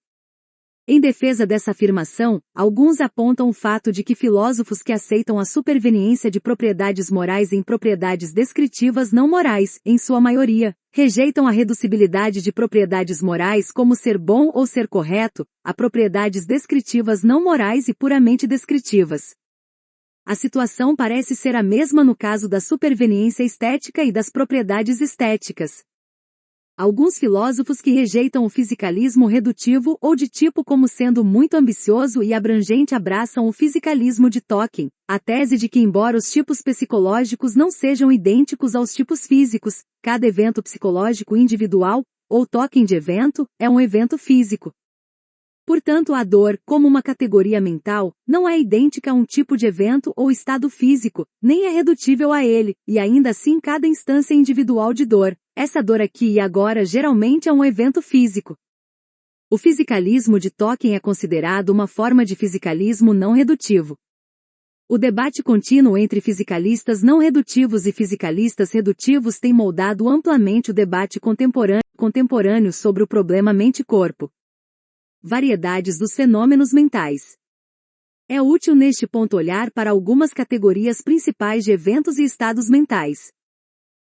Em defesa dessa afirmação, alguns apontam o fato de que filósofos que aceitam a superveniência de propriedades morais em propriedades descritivas não morais, em sua maioria, rejeitam a reducibilidade de propriedades morais como ser bom ou ser correto, a propriedades descritivas não morais e puramente descritivas. A situação parece ser a mesma no caso da superveniência estética e das propriedades estéticas. Alguns filósofos que rejeitam o fisicalismo redutivo ou de tipo como sendo muito ambicioso e abrangente abraçam o fisicalismo de Tolkien, a tese de que embora os tipos psicológicos não sejam idênticos aos tipos físicos, cada evento psicológico individual, ou token de evento, é um evento físico. Portanto, a dor, como uma categoria mental, não é idêntica a um tipo de evento ou estado físico, nem é redutível a ele, e ainda assim cada instância individual de dor essa dor aqui e agora geralmente é um evento físico. O fisicalismo de Tolkien é considerado uma forma de fisicalismo não redutivo. O debate contínuo entre fisicalistas não redutivos e fisicalistas redutivos tem moldado amplamente o debate contemporâneo sobre o problema mente-corpo. Variedades dos fenômenos mentais. É útil neste ponto olhar para algumas categorias principais de eventos e estados mentais.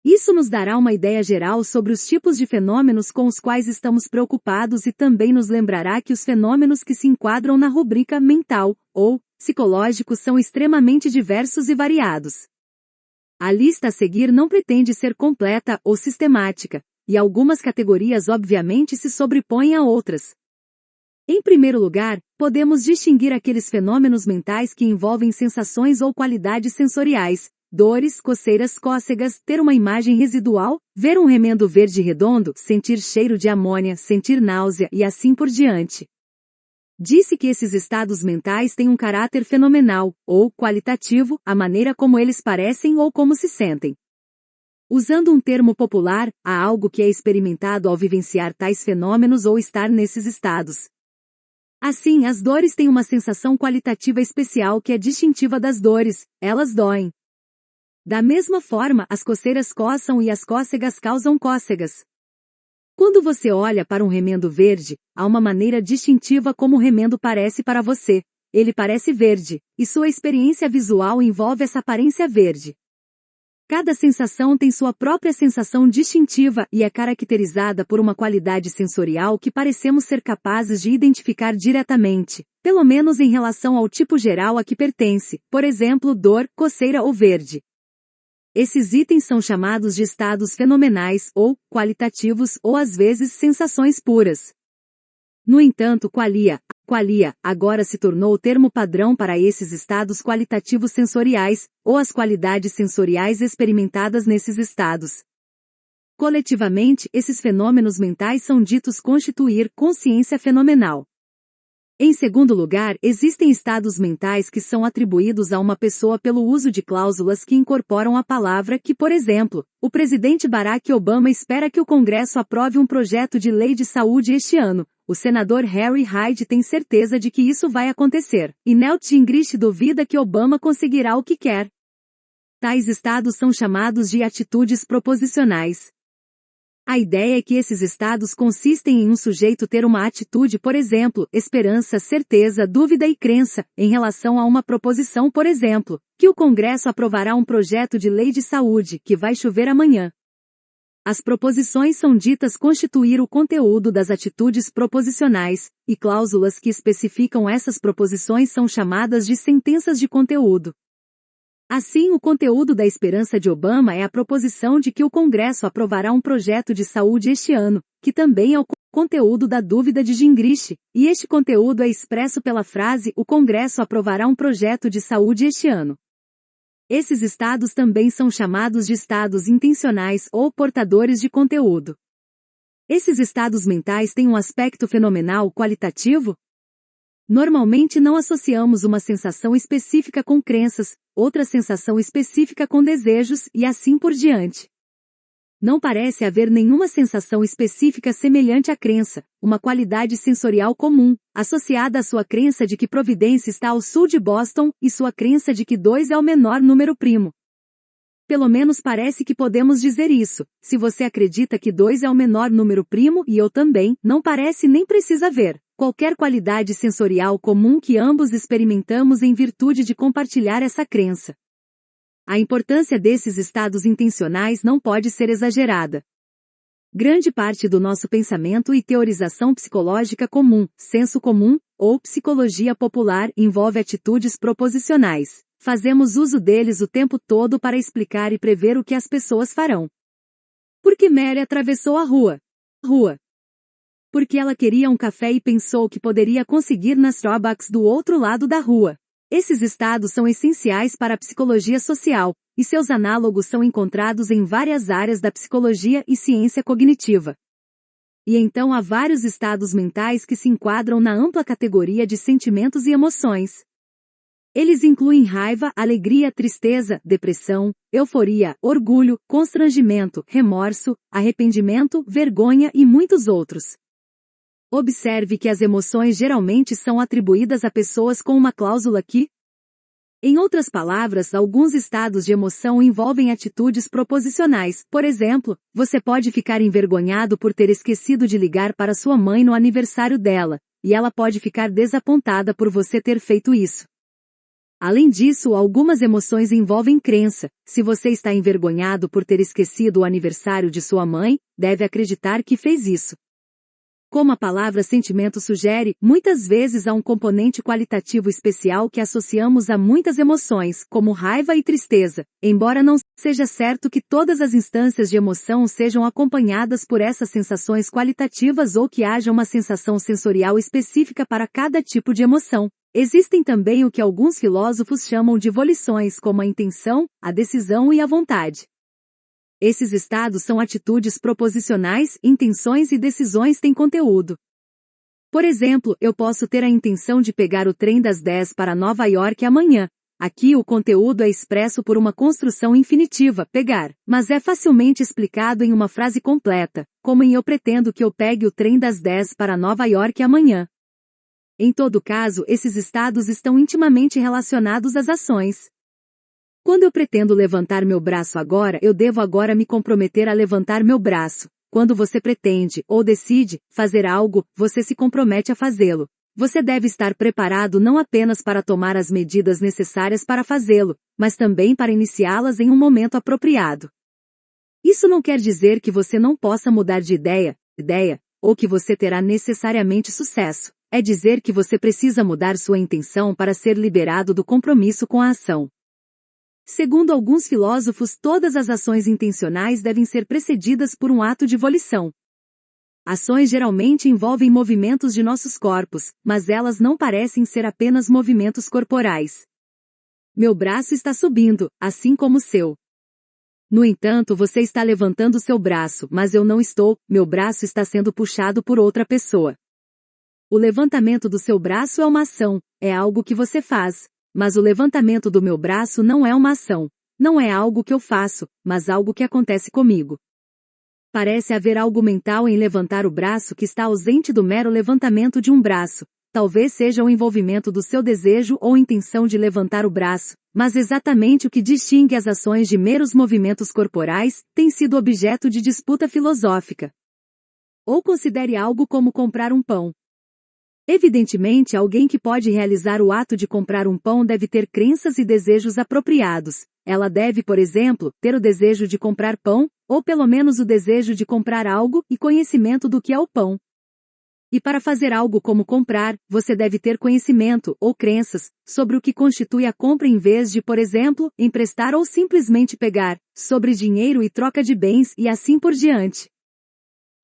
Isso nos dará uma ideia geral sobre os tipos de fenômenos com os quais estamos preocupados e também nos lembrará que os fenômenos que se enquadram na rubrica mental, ou psicológico, são extremamente diversos e variados. A lista a seguir não pretende ser completa ou sistemática, e algumas categorias obviamente se sobrepõem a outras. Em primeiro lugar, podemos distinguir aqueles fenômenos mentais que envolvem sensações ou qualidades sensoriais, dores, coceiras, cócegas, ter uma imagem residual, ver um remendo verde redondo, sentir cheiro de amônia, sentir náusea e assim por diante. Disse que esses estados mentais têm um caráter fenomenal, ou qualitativo, a maneira como eles parecem ou como se sentem. Usando um termo popular, há algo que é experimentado ao vivenciar tais fenômenos ou estar nesses estados. Assim, as dores têm uma sensação qualitativa especial que é distintiva das dores, elas doem. Da mesma forma, as coceiras coçam e as cócegas causam cócegas. Quando você olha para um remendo verde, há uma maneira distintiva como o remendo parece para você. Ele parece verde, e sua experiência visual envolve essa aparência verde. Cada sensação tem sua própria sensação distintiva e é caracterizada por uma qualidade sensorial que parecemos ser capazes de identificar diretamente, pelo menos em relação ao tipo geral a que pertence, por exemplo, dor, coceira ou verde. Esses itens são chamados de estados fenomenais ou qualitativos ou às vezes sensações puras. No entanto, qualia agora se tornou o termo padrão para esses estados qualitativos sensoriais, ou as qualidades sensoriais experimentadas nesses estados. Coletivamente, esses fenômenos mentais são ditos constituir consciência fenomenal. Em segundo lugar, existem estados mentais que são atribuídos a uma pessoa pelo uso de cláusulas que incorporam a palavra que, por exemplo, o presidente Barack Obama espera que o Congresso aprove um projeto de lei de saúde este ano. O senador Harry Hyde tem certeza de que isso vai acontecer, e Newt Gingrich duvida que Obama conseguirá o que quer. Tais estados são chamados de atitudes proposicionais. A ideia é que esses estados consistem em um sujeito ter uma atitude, por exemplo, esperança, certeza, dúvida e crença, em relação a uma proposição, por exemplo, que o Congresso aprovará um projeto de lei de saúde, que vai chover amanhã. As proposições são ditas constituir o conteúdo das atitudes proposicionais, e cláusulas que especificam essas proposições são chamadas de sentenças de conteúdo. Assim, o conteúdo da esperança de Obama é a proposição de que o Congresso aprovará um projeto de saúde este ano, que também é o conteúdo da dúvida de Gingrich, e este conteúdo é expresso pela frase o Congresso aprovará um projeto de saúde este ano. Esses estados também são chamados de estados intencionais ou portadores de conteúdo. Esses estados mentais têm um aspecto fenomenal qualitativo? Normalmente não associamos uma sensação específica com crenças, outra sensação específica com desejos e assim por diante. Não parece haver nenhuma sensação específica semelhante à crença, uma qualidade sensorial comum, associada à sua crença de que Providência está ao sul de Boston e sua crença de que 2 é o menor número primo. Pelo menos parece que podemos dizer isso. Se você acredita que 2 é o menor número primo e eu também, não parece nem precisa haver qualquer qualidade sensorial comum que ambos experimentamos em virtude de compartilhar essa crença. A importância desses estados intencionais não pode ser exagerada. Grande parte do nosso pensamento e teorização psicológica comum, senso comum, ou psicologia popular envolve atitudes proposicionais. Fazemos uso deles o tempo todo para explicar e prever o que as pessoas farão. Por que Mary atravessou a rua? Porque ela queria um café e pensou que poderia conseguir na Starbucks do outro lado da rua. Esses estados são essenciais para a psicologia social, e seus análogos são encontrados em várias áreas da psicologia e ciência cognitiva. E então há vários estados mentais que se enquadram na ampla categoria de sentimentos e emoções. Eles incluem raiva, alegria, tristeza, depressão, euforia, orgulho, constrangimento, remorso, arrependimento, vergonha e muitos outros. Observe que as emoções geralmente são atribuídas a pessoas com uma cláusula que, em outras palavras, alguns estados de emoção envolvem atitudes proposicionais. Por exemplo, você pode ficar envergonhado por ter esquecido de ligar para sua mãe no aniversário dela, e ela pode ficar desapontada por você ter feito isso. Além disso, algumas emoções envolvem crença. Se você está envergonhado por ter esquecido o aniversário de sua mãe, deve acreditar que fez isso. Como a palavra sentimento sugere, muitas vezes há um componente qualitativo especial que associamos a muitas emoções, como raiva e tristeza, embora não seja certo que todas as instâncias de emoção sejam acompanhadas por essas sensações qualitativas ou que haja uma sensação sensorial específica para cada tipo de emoção. Existem também o que alguns filósofos chamam de volições, como a intenção, a decisão e a vontade. Esses estados são atitudes proposicionais, intenções e decisões têm conteúdo. Por exemplo, eu posso ter a intenção de pegar o trem das 10 para Nova York amanhã. Aqui o conteúdo é expresso por uma construção infinitiva, pegar, mas é facilmente explicado em uma frase completa, como em eu pretendo que eu pegue o trem das 10 para Nova York amanhã. Em todo caso, esses estados estão intimamente relacionados às ações. Quando eu pretendo levantar meu braço agora, eu devo agora me comprometer a levantar meu braço. Quando você pretende, ou decide, fazer algo, você se compromete a fazê-lo. Você deve estar preparado não apenas para tomar as medidas necessárias para fazê-lo, mas também para iniciá-las em um momento apropriado. Isso não quer dizer que você não possa mudar de ideia, ou que você terá necessariamente sucesso. É dizer que você precisa mudar sua intenção para ser liberado do compromisso com a ação. Segundo alguns filósofos, todas as ações intencionais devem ser precedidas por um ato de volição. Ações geralmente envolvem movimentos de nossos corpos, mas elas não parecem ser apenas movimentos corporais. Meu braço está subindo, assim como o seu. No entanto, você está levantando seu braço, mas eu não estou, meu braço está sendo puxado por outra pessoa. O levantamento do seu braço é uma ação, é algo que você faz. Mas o levantamento do meu braço não é uma ação. Não é algo que eu faço, mas algo que acontece comigo. Parece haver algo mental em levantar o braço que está ausente do mero levantamento de um braço. Talvez seja o envolvimento do seu desejo ou intenção de levantar o braço, mas exatamente o que distingue as ações de meros movimentos corporais tem sido objeto de disputa filosófica. Ou considere algo como comprar um pão. Evidentemente, alguém que pode realizar o ato de comprar um pão deve ter crenças e desejos apropriados. Ela deve, por exemplo, ter o desejo de comprar pão, ou pelo menos o desejo de comprar algo e conhecimento do que é o pão. E para fazer algo como comprar, você deve ter conhecimento, ou crenças, sobre o que constitui a compra em vez de, por exemplo, emprestar ou simplesmente pegar, sobre dinheiro e troca de bens e assim por diante.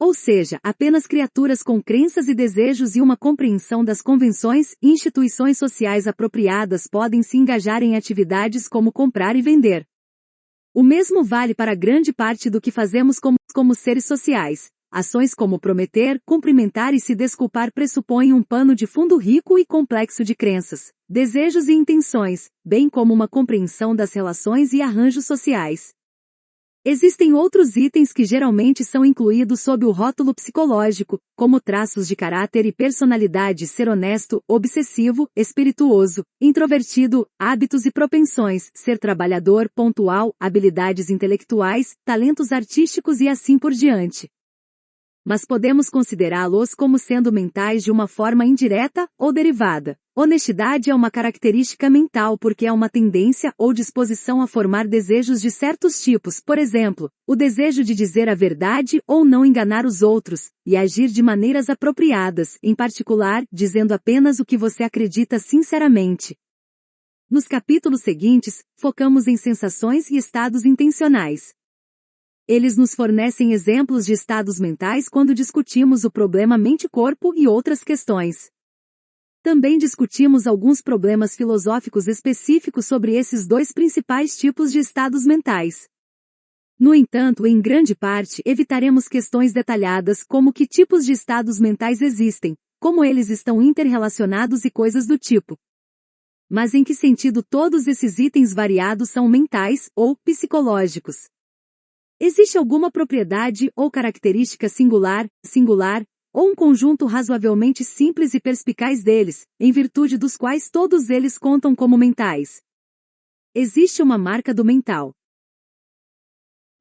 Ou seja, apenas criaturas com crenças e desejos e uma compreensão das convenções e instituições sociais apropriadas podem se engajar em atividades como comprar e vender. O mesmo vale para grande parte do que fazemos como seres sociais. Ações como prometer, cumprimentar e se desculpar pressupõem um pano de fundo rico e complexo de crenças, desejos e intenções, bem como uma compreensão das relações e arranjos sociais. Existem outros itens que geralmente são incluídos sob o rótulo psicológico, como traços de caráter e personalidade: ser honesto, obsessivo, espirituoso, introvertido, hábitos e propensões, ser trabalhador, pontual, habilidades intelectuais, talentos artísticos e assim por diante. Mas podemos considerá-los como sendo mentais de uma forma indireta ou derivada. Honestidade é uma característica mental porque é uma tendência ou disposição a formar desejos de certos tipos, por exemplo, o desejo de dizer a verdade ou não enganar os outros, e agir de maneiras apropriadas, em particular, dizendo apenas o que você acredita sinceramente. Nos capítulos seguintes, focamos em sensações e estados intencionais. Eles nos fornecem exemplos de estados mentais quando discutimos o problema mente-corpo e outras questões. Também discutimos alguns problemas filosóficos específicos sobre esses dois principais tipos de estados mentais. No entanto, em grande parte, evitaremos questões detalhadas como que tipos de estados mentais existem, como eles estão interrelacionados e coisas do tipo. Mas em que sentido todos esses itens variados são mentais ou psicológicos? Existe alguma propriedade ou característica singular, ou um conjunto razoavelmente simples e perspicaz deles, em virtude dos quais todos eles contam como mentais? Existe uma marca do mental.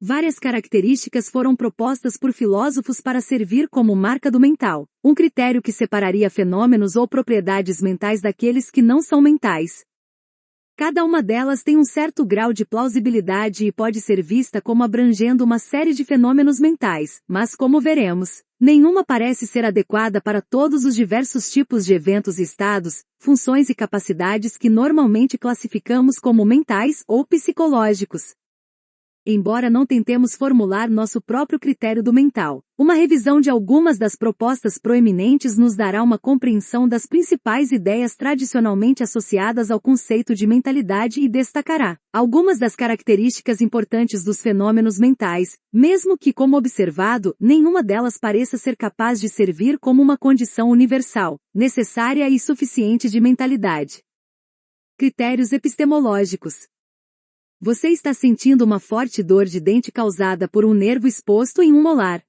Várias características foram propostas por filósofos para servir como marca do mental, um critério que separaria fenômenos ou propriedades mentais daqueles que não são mentais. Cada uma delas tem um certo grau de plausibilidade e pode ser vista como abrangendo uma série de fenômenos mentais, mas como veremos, nenhuma parece ser adequada para todos os diversos tipos de eventos e estados, funções e capacidades que normalmente classificamos como mentais ou psicológicos. Embora não tentemos formular nosso próprio critério do mental, uma revisão de algumas das propostas proeminentes nos dará uma compreensão das principais ideias tradicionalmente associadas ao conceito de mentalidade e destacará algumas das características importantes dos fenômenos mentais, mesmo que, como observado, nenhuma delas pareça ser capaz de servir como uma condição universal, necessária e suficiente de mentalidade. Critérios epistemológicos. Você está sentindo uma forte dor de dente causada por um nervo exposto em um molar.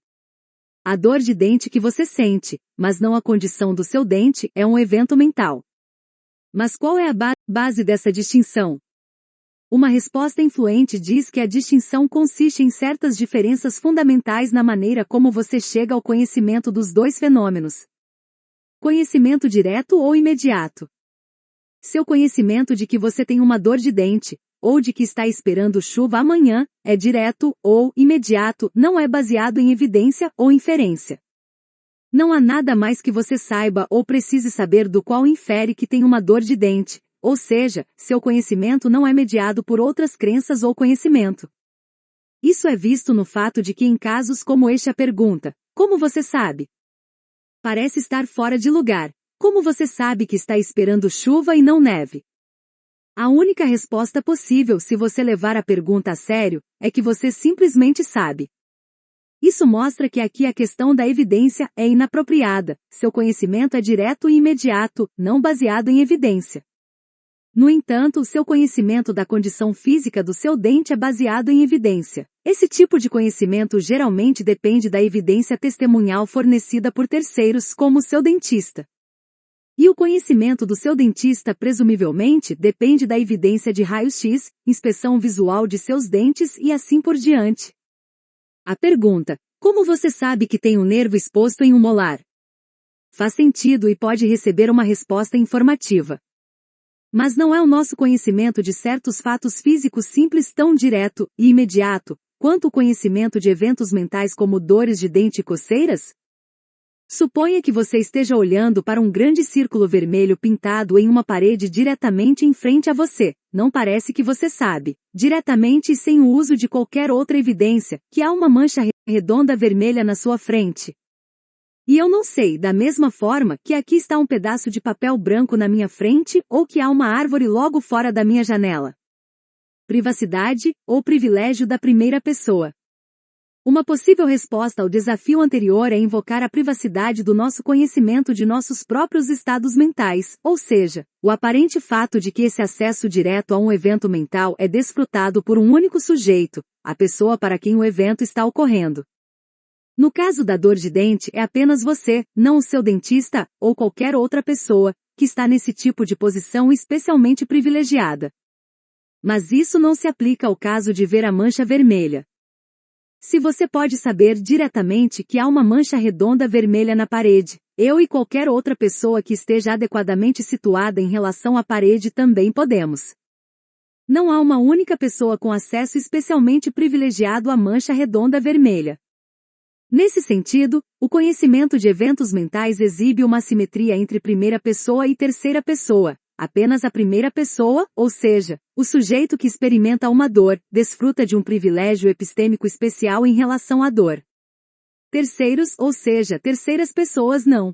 A dor de dente que você sente, mas não a condição do seu dente, é um evento mental. Mas qual é a base dessa distinção? Uma resposta influente diz que a distinção consiste em certas diferenças fundamentais na maneira como você chega ao conhecimento dos dois fenômenos. Conhecimento direto ou imediato. Seu conhecimento de que você tem uma dor de dente, ou de que está esperando chuva amanhã, é direto, ou imediato, não é baseado em evidência ou inferência. Não há nada mais que você saiba ou precise saber do qual infere que tem uma dor de dente, ou seja, seu conhecimento não é mediado por outras crenças ou conhecimento. Isso é visto no fato de que em casos como este a pergunta, como você sabe? Parece estar fora de lugar. Como você sabe que está esperando chuva e não neve? A única resposta possível se você levar a pergunta a sério, é que você simplesmente sabe. Isso mostra que aqui a questão da evidência é inapropriada, seu conhecimento é direto e imediato, não baseado em evidência. No entanto, o seu conhecimento da condição física do seu dente é baseado em evidência. Esse tipo de conhecimento geralmente depende da evidência testemunhal fornecida por terceiros, como o seu dentista. E o conhecimento do seu dentista presumivelmente depende da evidência de raio-x, inspeção visual de seus dentes e assim por diante. A pergunta, como você sabe que tem um nervo exposto em um molar? Faz sentido e pode receber uma resposta informativa. Mas não é o nosso conhecimento de certos fatos físicos simples tão direto e imediato, quanto o conhecimento de eventos mentais como dores de dente e coceiras? Suponha que você esteja olhando para um grande círculo vermelho pintado em uma parede diretamente em frente a você. Não parece que você sabe, diretamente e sem o uso de qualquer outra evidência, que há uma mancha redonda vermelha na sua frente. E eu não sei, da mesma forma, que aqui está um pedaço de papel branco na minha frente ou que há uma árvore logo fora da minha janela. Privacidade, ou privilégio da primeira pessoa. Uma possível resposta ao desafio anterior é invocar a privacidade do nosso conhecimento de nossos próprios estados mentais, ou seja, o aparente fato de que esse acesso direto a um evento mental é desfrutado por um único sujeito, a pessoa para quem o evento está ocorrendo. No caso da dor de dente é apenas você, não o seu dentista, ou qualquer outra pessoa, que está nesse tipo de posição especialmente privilegiada. Mas isso não se aplica ao caso de ver a mancha vermelha. Se você pode saber diretamente que há uma mancha redonda vermelha na parede, eu e qualquer outra pessoa que esteja adequadamente situada em relação à parede também podemos. Não há uma única pessoa com acesso especialmente privilegiado à mancha redonda vermelha. Nesse sentido, o conhecimento de eventos mentais exibe uma assimetria entre primeira pessoa e terceira pessoa. Apenas a primeira pessoa, ou seja, o sujeito que experimenta uma dor, desfruta de um privilégio epistêmico especial em relação à dor. Terceiros, ou seja, terceiras pessoas não.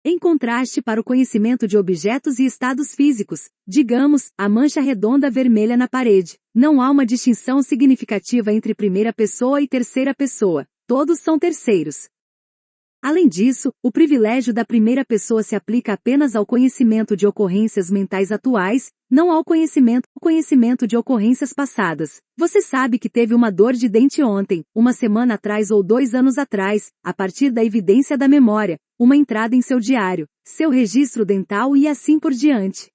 Em contraste para o conhecimento de objetos e estados físicos, digamos, a mancha redonda vermelha na parede, não há uma distinção significativa entre primeira pessoa e terceira pessoa, todos são terceiros. Além disso, o privilégio da primeira pessoa se aplica apenas ao conhecimento de ocorrências mentais atuais, não ao conhecimento de ocorrências passadas. Você sabe que teve uma dor de dente ontem, uma semana atrás ou 2 anos atrás, a partir da evidência da memória, uma entrada em seu diário, seu registro dental e assim por diante.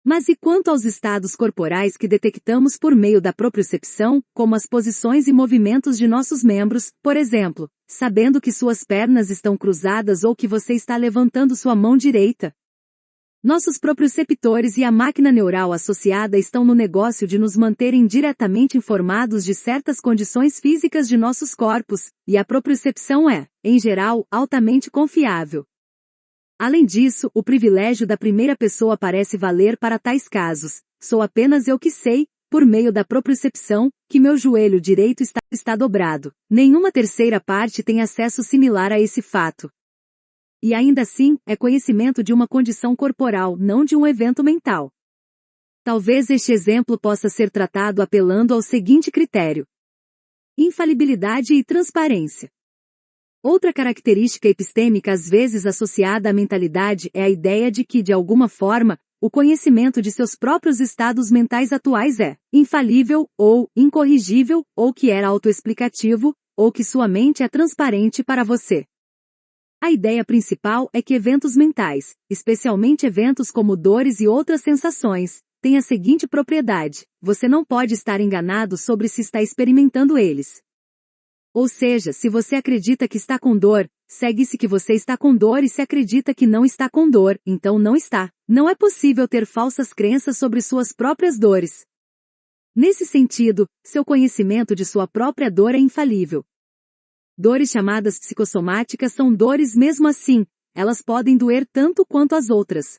Mas e quanto aos estados corporais que detectamos por meio da propriocepção, como as posições e movimentos de nossos membros, por exemplo, sabendo que suas pernas estão cruzadas ou que você está levantando sua mão direita? Nossos proprioceptores e a máquina neural associada estão no negócio de nos manterem diretamente informados de certas condições físicas de nossos corpos, e a propriocepção é, em geral, altamente confiável. Além disso, o privilégio da primeira pessoa parece valer para tais casos. Sou apenas eu que sei, por meio da propriocepção, que meu joelho direito está dobrado. Nenhuma terceira parte tem acesso similar a esse fato. E ainda assim, é conhecimento de uma condição corporal, não de um evento mental. Talvez este exemplo possa ser tratado apelando ao seguinte critério: infalibilidade e transparência. Outra característica epistêmica às vezes associada à mentalidade é a ideia de que, de alguma forma, o conhecimento de seus próprios estados mentais atuais é infalível, ou incorrigível, ou que é autoexplicativo, ou que sua mente é transparente para você. A ideia principal é que eventos mentais, especialmente eventos como dores e outras sensações, têm a seguinte propriedade: você não pode estar enganado sobre se está experimentando eles. Ou seja, se você acredita que está com dor, segue-se que você está com dor, e se acredita que não está com dor, então não está. Não é possível ter falsas crenças sobre suas próprias dores. Nesse sentido, seu conhecimento de sua própria dor é infalível. Dores chamadas psicossomáticas são dores mesmo assim, elas podem doer tanto quanto as outras.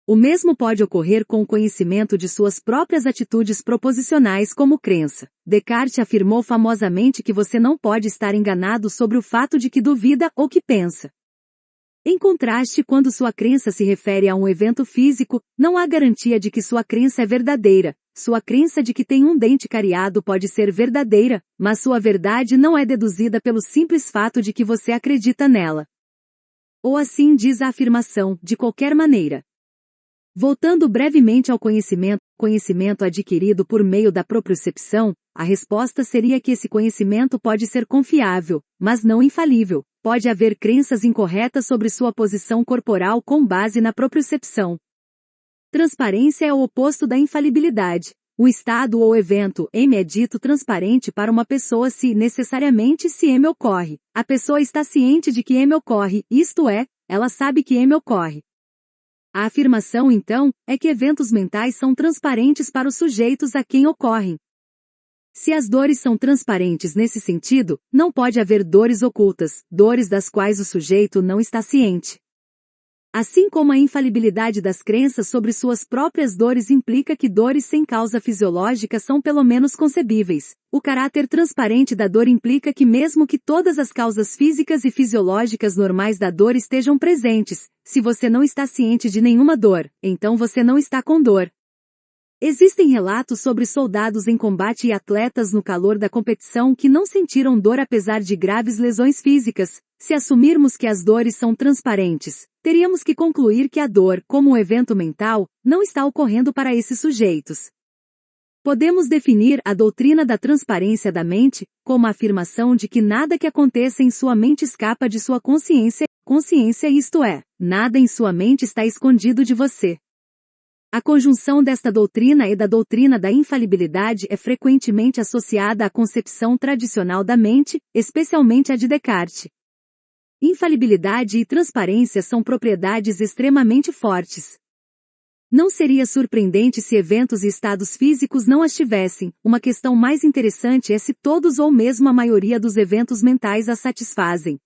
O mesmo pode ocorrer com o conhecimento de suas próprias atitudes proposicionais como crença. Descartes afirmou famosamente que você não pode estar enganado sobre o fato de que duvida ou que pensa. Em contraste, quando sua crença se refere a um evento físico, não há garantia de que sua crença é verdadeira. Sua crença de que tem um dente cariado pode ser verdadeira, mas sua verdade não é deduzida pelo simples fato de que você acredita nela. Ou assim diz a afirmação, de qualquer maneira. Voltando brevemente ao conhecimento adquirido por meio da propriocepção, a resposta seria que esse conhecimento pode ser confiável, mas não infalível. Pode haver crenças incorretas sobre sua posição corporal com base na propriocepção. Transparência é o oposto da infalibilidade. Um estado ou evento M é dito transparente para uma pessoa se necessariamente se M ocorre. A pessoa está ciente de que M ocorre, isto é, ela sabe que M ocorre. A afirmação, então, é que eventos mentais são transparentes para os sujeitos a quem ocorrem. Se as dores são transparentes nesse sentido, não pode haver dores ocultas, dores das quais o sujeito não está ciente. Assim como a infalibilidade das crenças sobre suas próprias dores implica que dores sem causa fisiológica são pelo menos concebíveis, o caráter transparente da dor implica que mesmo que todas as causas físicas e fisiológicas normais da dor estejam presentes, se você não está ciente de nenhuma dor, então você não está com dor. Existem relatos sobre soldados em combate e atletas no calor da competição que não sentiram dor apesar de graves lesões físicas. Se assumirmos que as dores são transparentes, teríamos que concluir que a dor, como um evento mental, não está ocorrendo para esses sujeitos. Podemos definir a doutrina da transparência da mente como a afirmação de que nada que aconteça em sua mente escapa de sua consciência, isto é, nada em sua mente está escondido de você. A conjunção desta doutrina e da doutrina da infalibilidade é frequentemente associada à concepção tradicional da mente, especialmente a de Descartes. Infalibilidade e transparência são propriedades extremamente fortes. Não seria surpreendente se eventos e estados físicos não as tivessem. Uma questão mais interessante é se todos ou mesmo a maioria dos eventos mentais as satisfazem.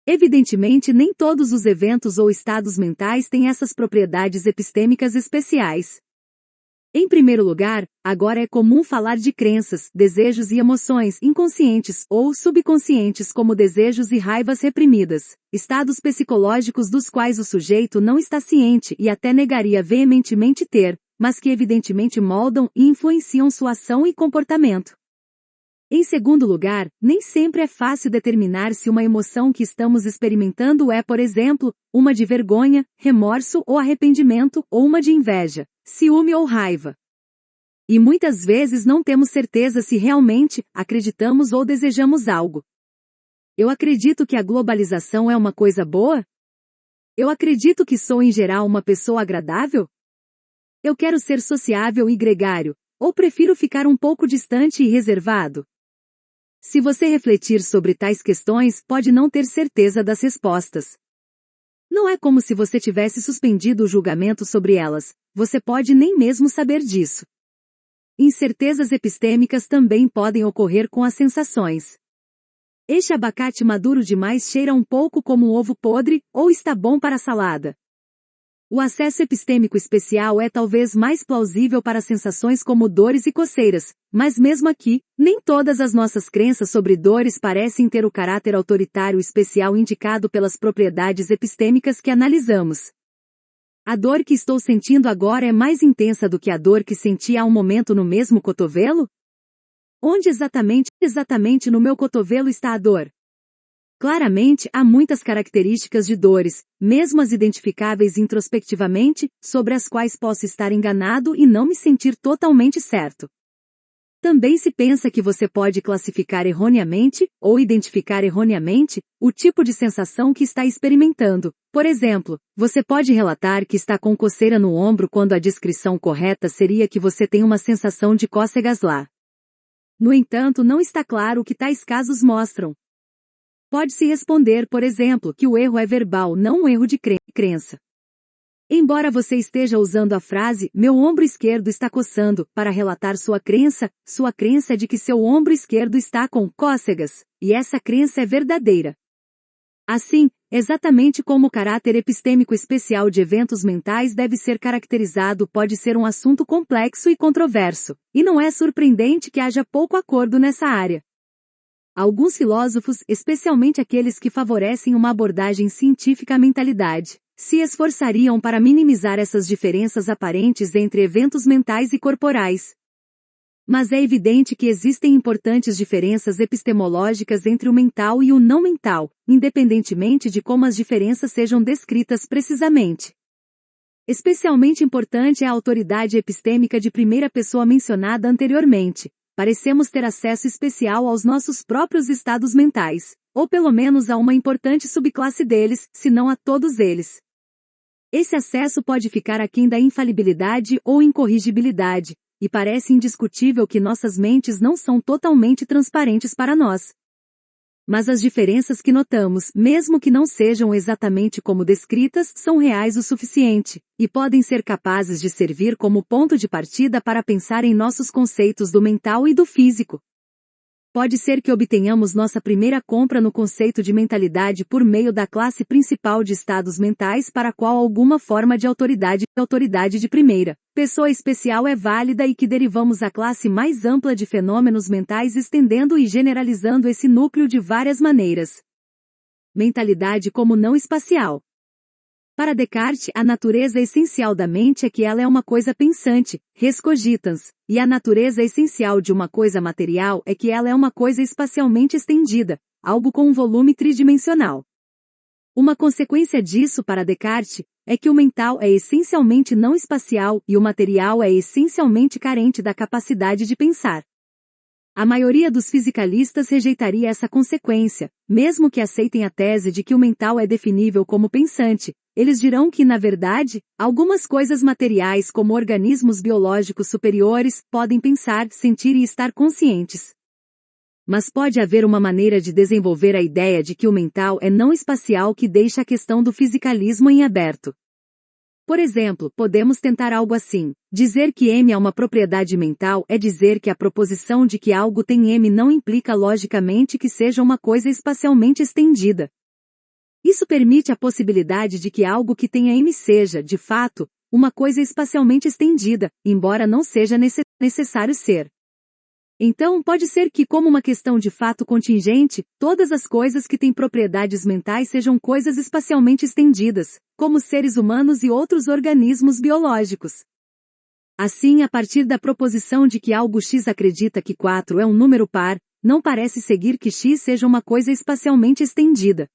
Evidentemente, nem todos os eventos ou estados mentais têm essas propriedades epistêmicas especiais. Em primeiro lugar, agora é comum falar de crenças, desejos e emoções inconscientes ou subconscientes como desejos e raivas reprimidas, estados psicológicos dos quais o sujeito não está ciente e até negaria veementemente ter, mas que evidentemente moldam e influenciam sua ação e comportamento. Em segundo lugar, nem sempre é fácil determinar se uma emoção que estamos experimentando é, por exemplo, uma de vergonha, remorso ou arrependimento, ou uma de inveja, ciúme ou raiva. E muitas vezes não temos certeza se realmente acreditamos ou desejamos algo. Eu acredito que a globalização é uma coisa boa? Eu acredito que sou em geral uma pessoa agradável? Eu quero ser sociável e gregário, ou prefiro ficar um pouco distante e reservado? Se você refletir sobre tais questões, pode não ter certeza das respostas. Não é como se você tivesse suspendido o julgamento sobre elas, você pode nem mesmo saber disso. Incertezas epistêmicas também podem ocorrer com as sensações. Este abacate maduro demais cheira um pouco como um ovo podre, ou está bom para a salada. O acesso epistêmico especial é talvez mais plausível para sensações como dores e coceiras, mas mesmo aqui, nem todas as nossas crenças sobre dores parecem ter o caráter autoritário especial indicado pelas propriedades epistêmicas que analisamos. A dor que estou sentindo agora é mais intensa do que a dor que senti há um momento no mesmo cotovelo? Onde exatamente no meu cotovelo está a dor? Claramente, há muitas características de dores, mesmo as identificáveis introspectivamente, sobre as quais posso estar enganado e não me sentir totalmente certo. Também se pensa que você pode classificar erroneamente, ou identificar erroneamente, o tipo de sensação que está experimentando. Por exemplo, você pode relatar que está com coceira no ombro quando a descrição correta seria que você tem uma sensação de cócegas lá. No entanto, não está claro o que tais casos mostram. Pode-se responder, por exemplo, que o erro é verbal, não um erro de crença. Embora você esteja usando a frase, meu ombro esquerdo está coçando, para relatar sua crença é de que seu ombro esquerdo está com cócegas, e essa crença é verdadeira. Assim, exatamente como o caráter epistêmico especial de eventos mentais deve ser caracterizado, pode ser um assunto complexo e controverso, e não é surpreendente que haja pouco acordo nessa área. Alguns filósofos, especialmente aqueles que favorecem uma abordagem científica à mentalidade, se esforçariam para minimizar essas diferenças aparentes entre eventos mentais e corporais. Mas é evidente que existem importantes diferenças epistemológicas entre o mental e o não mental, independentemente de como as diferenças sejam descritas precisamente. Especialmente importante é a autoridade epistêmica de primeira pessoa mencionada anteriormente. Parecemos ter acesso especial aos nossos próprios estados mentais, ou pelo menos a uma importante subclasse deles, se não a todos eles. Esse acesso pode ficar aquém da infalibilidade ou incorrigibilidade, e parece indiscutível que nossas mentes não são totalmente transparentes para nós. Mas as diferenças que notamos, mesmo que não sejam exatamente como descritas, são reais o suficiente, e podem ser capazes de servir como ponto de partida para pensar em nossos conceitos do mental e do físico. Pode ser que obtenhamos nossa primeira compra no conceito de mentalidade por meio da classe principal de estados mentais para a qual alguma forma de autoridade de primeira pessoa especial é válida e que derivamos a classe mais ampla de fenômenos mentais estendendo e generalizando esse núcleo de várias maneiras. Mentalidade como não espacial. Para Descartes, a natureza essencial da mente é que ela é uma coisa pensante, res cogitans, e a natureza essencial de uma coisa material é que ela é uma coisa espacialmente estendida, algo com um volume tridimensional. Uma consequência disso para Descartes é que o mental é essencialmente não espacial e o material é essencialmente carente da capacidade de pensar. A maioria dos fisicalistas rejeitaria essa consequência, mesmo que aceitem a tese de que o mental é definível como pensante. Eles dirão que, na verdade, algumas coisas materiais como organismos biológicos superiores podem pensar, sentir e estar conscientes. Mas pode haver uma maneira de desenvolver a ideia de que o mental é não espacial que deixa a questão do fisicalismo em aberto. Por exemplo, podemos tentar algo assim. Dizer que M é uma propriedade mental é dizer que a proposição de que algo tem M não implica logicamente que seja uma coisa espacialmente estendida. Isso permite a possibilidade de que algo que tenha M seja, de fato, uma coisa espacialmente estendida, embora não seja necessário ser. Então pode ser que, como uma questão de fato contingente, todas as coisas que têm propriedades mentais sejam coisas espacialmente estendidas, como seres humanos e outros organismos biológicos. Assim, a partir da proposição de que algo X acredita que 4 é um número par, não parece seguir que X seja uma coisa espacialmente estendida.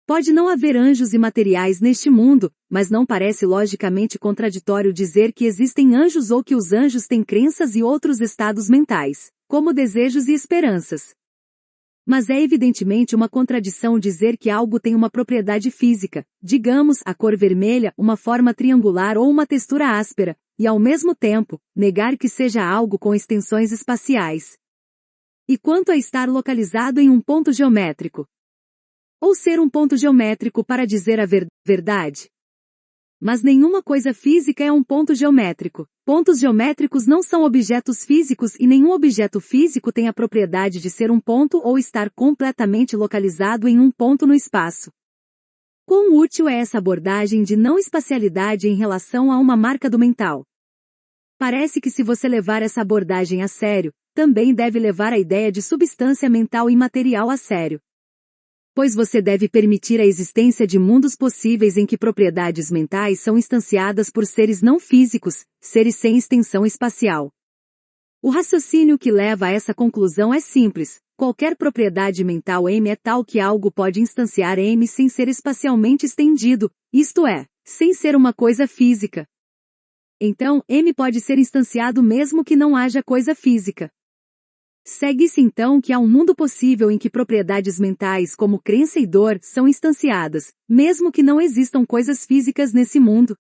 Pode não haver anjos imateriais neste mundo, mas não parece logicamente contraditório dizer que existem anjos ou que os anjos têm crenças e outros estados mentais, como desejos e esperanças. Mas é evidentemente uma contradição dizer que algo tem uma propriedade física, digamos, a cor vermelha, uma forma triangular ou uma textura áspera, e ao mesmo tempo, negar que seja algo com extensões espaciais. E quanto a estar localizado em um ponto geométrico? Ou ser um ponto geométrico para dizer a verdade? Mas nenhuma coisa física é um ponto geométrico. Pontos geométricos não são objetos físicos e nenhum objeto físico tem a propriedade de ser um ponto ou estar completamente localizado em um ponto no espaço. Quão útil é essa abordagem de não espacialidade em relação a uma marca do mental? Parece que se você levar essa abordagem a sério, também deve levar a ideia de substância mental imaterial a sério. Pois você deve permitir a existência de mundos possíveis em que propriedades mentais são instanciadas por seres não físicos, seres sem extensão espacial. O raciocínio que leva a essa conclusão é simples: qualquer propriedade mental M é tal que algo pode instanciar M sem ser espacialmente estendido, isto é, sem ser uma coisa física. Então, M pode ser instanciado mesmo que não haja coisa física. Segue-se então que há um mundo possível em que propriedades mentais como crença e dor são instanciadas, mesmo que não existam coisas físicas nesse mundo.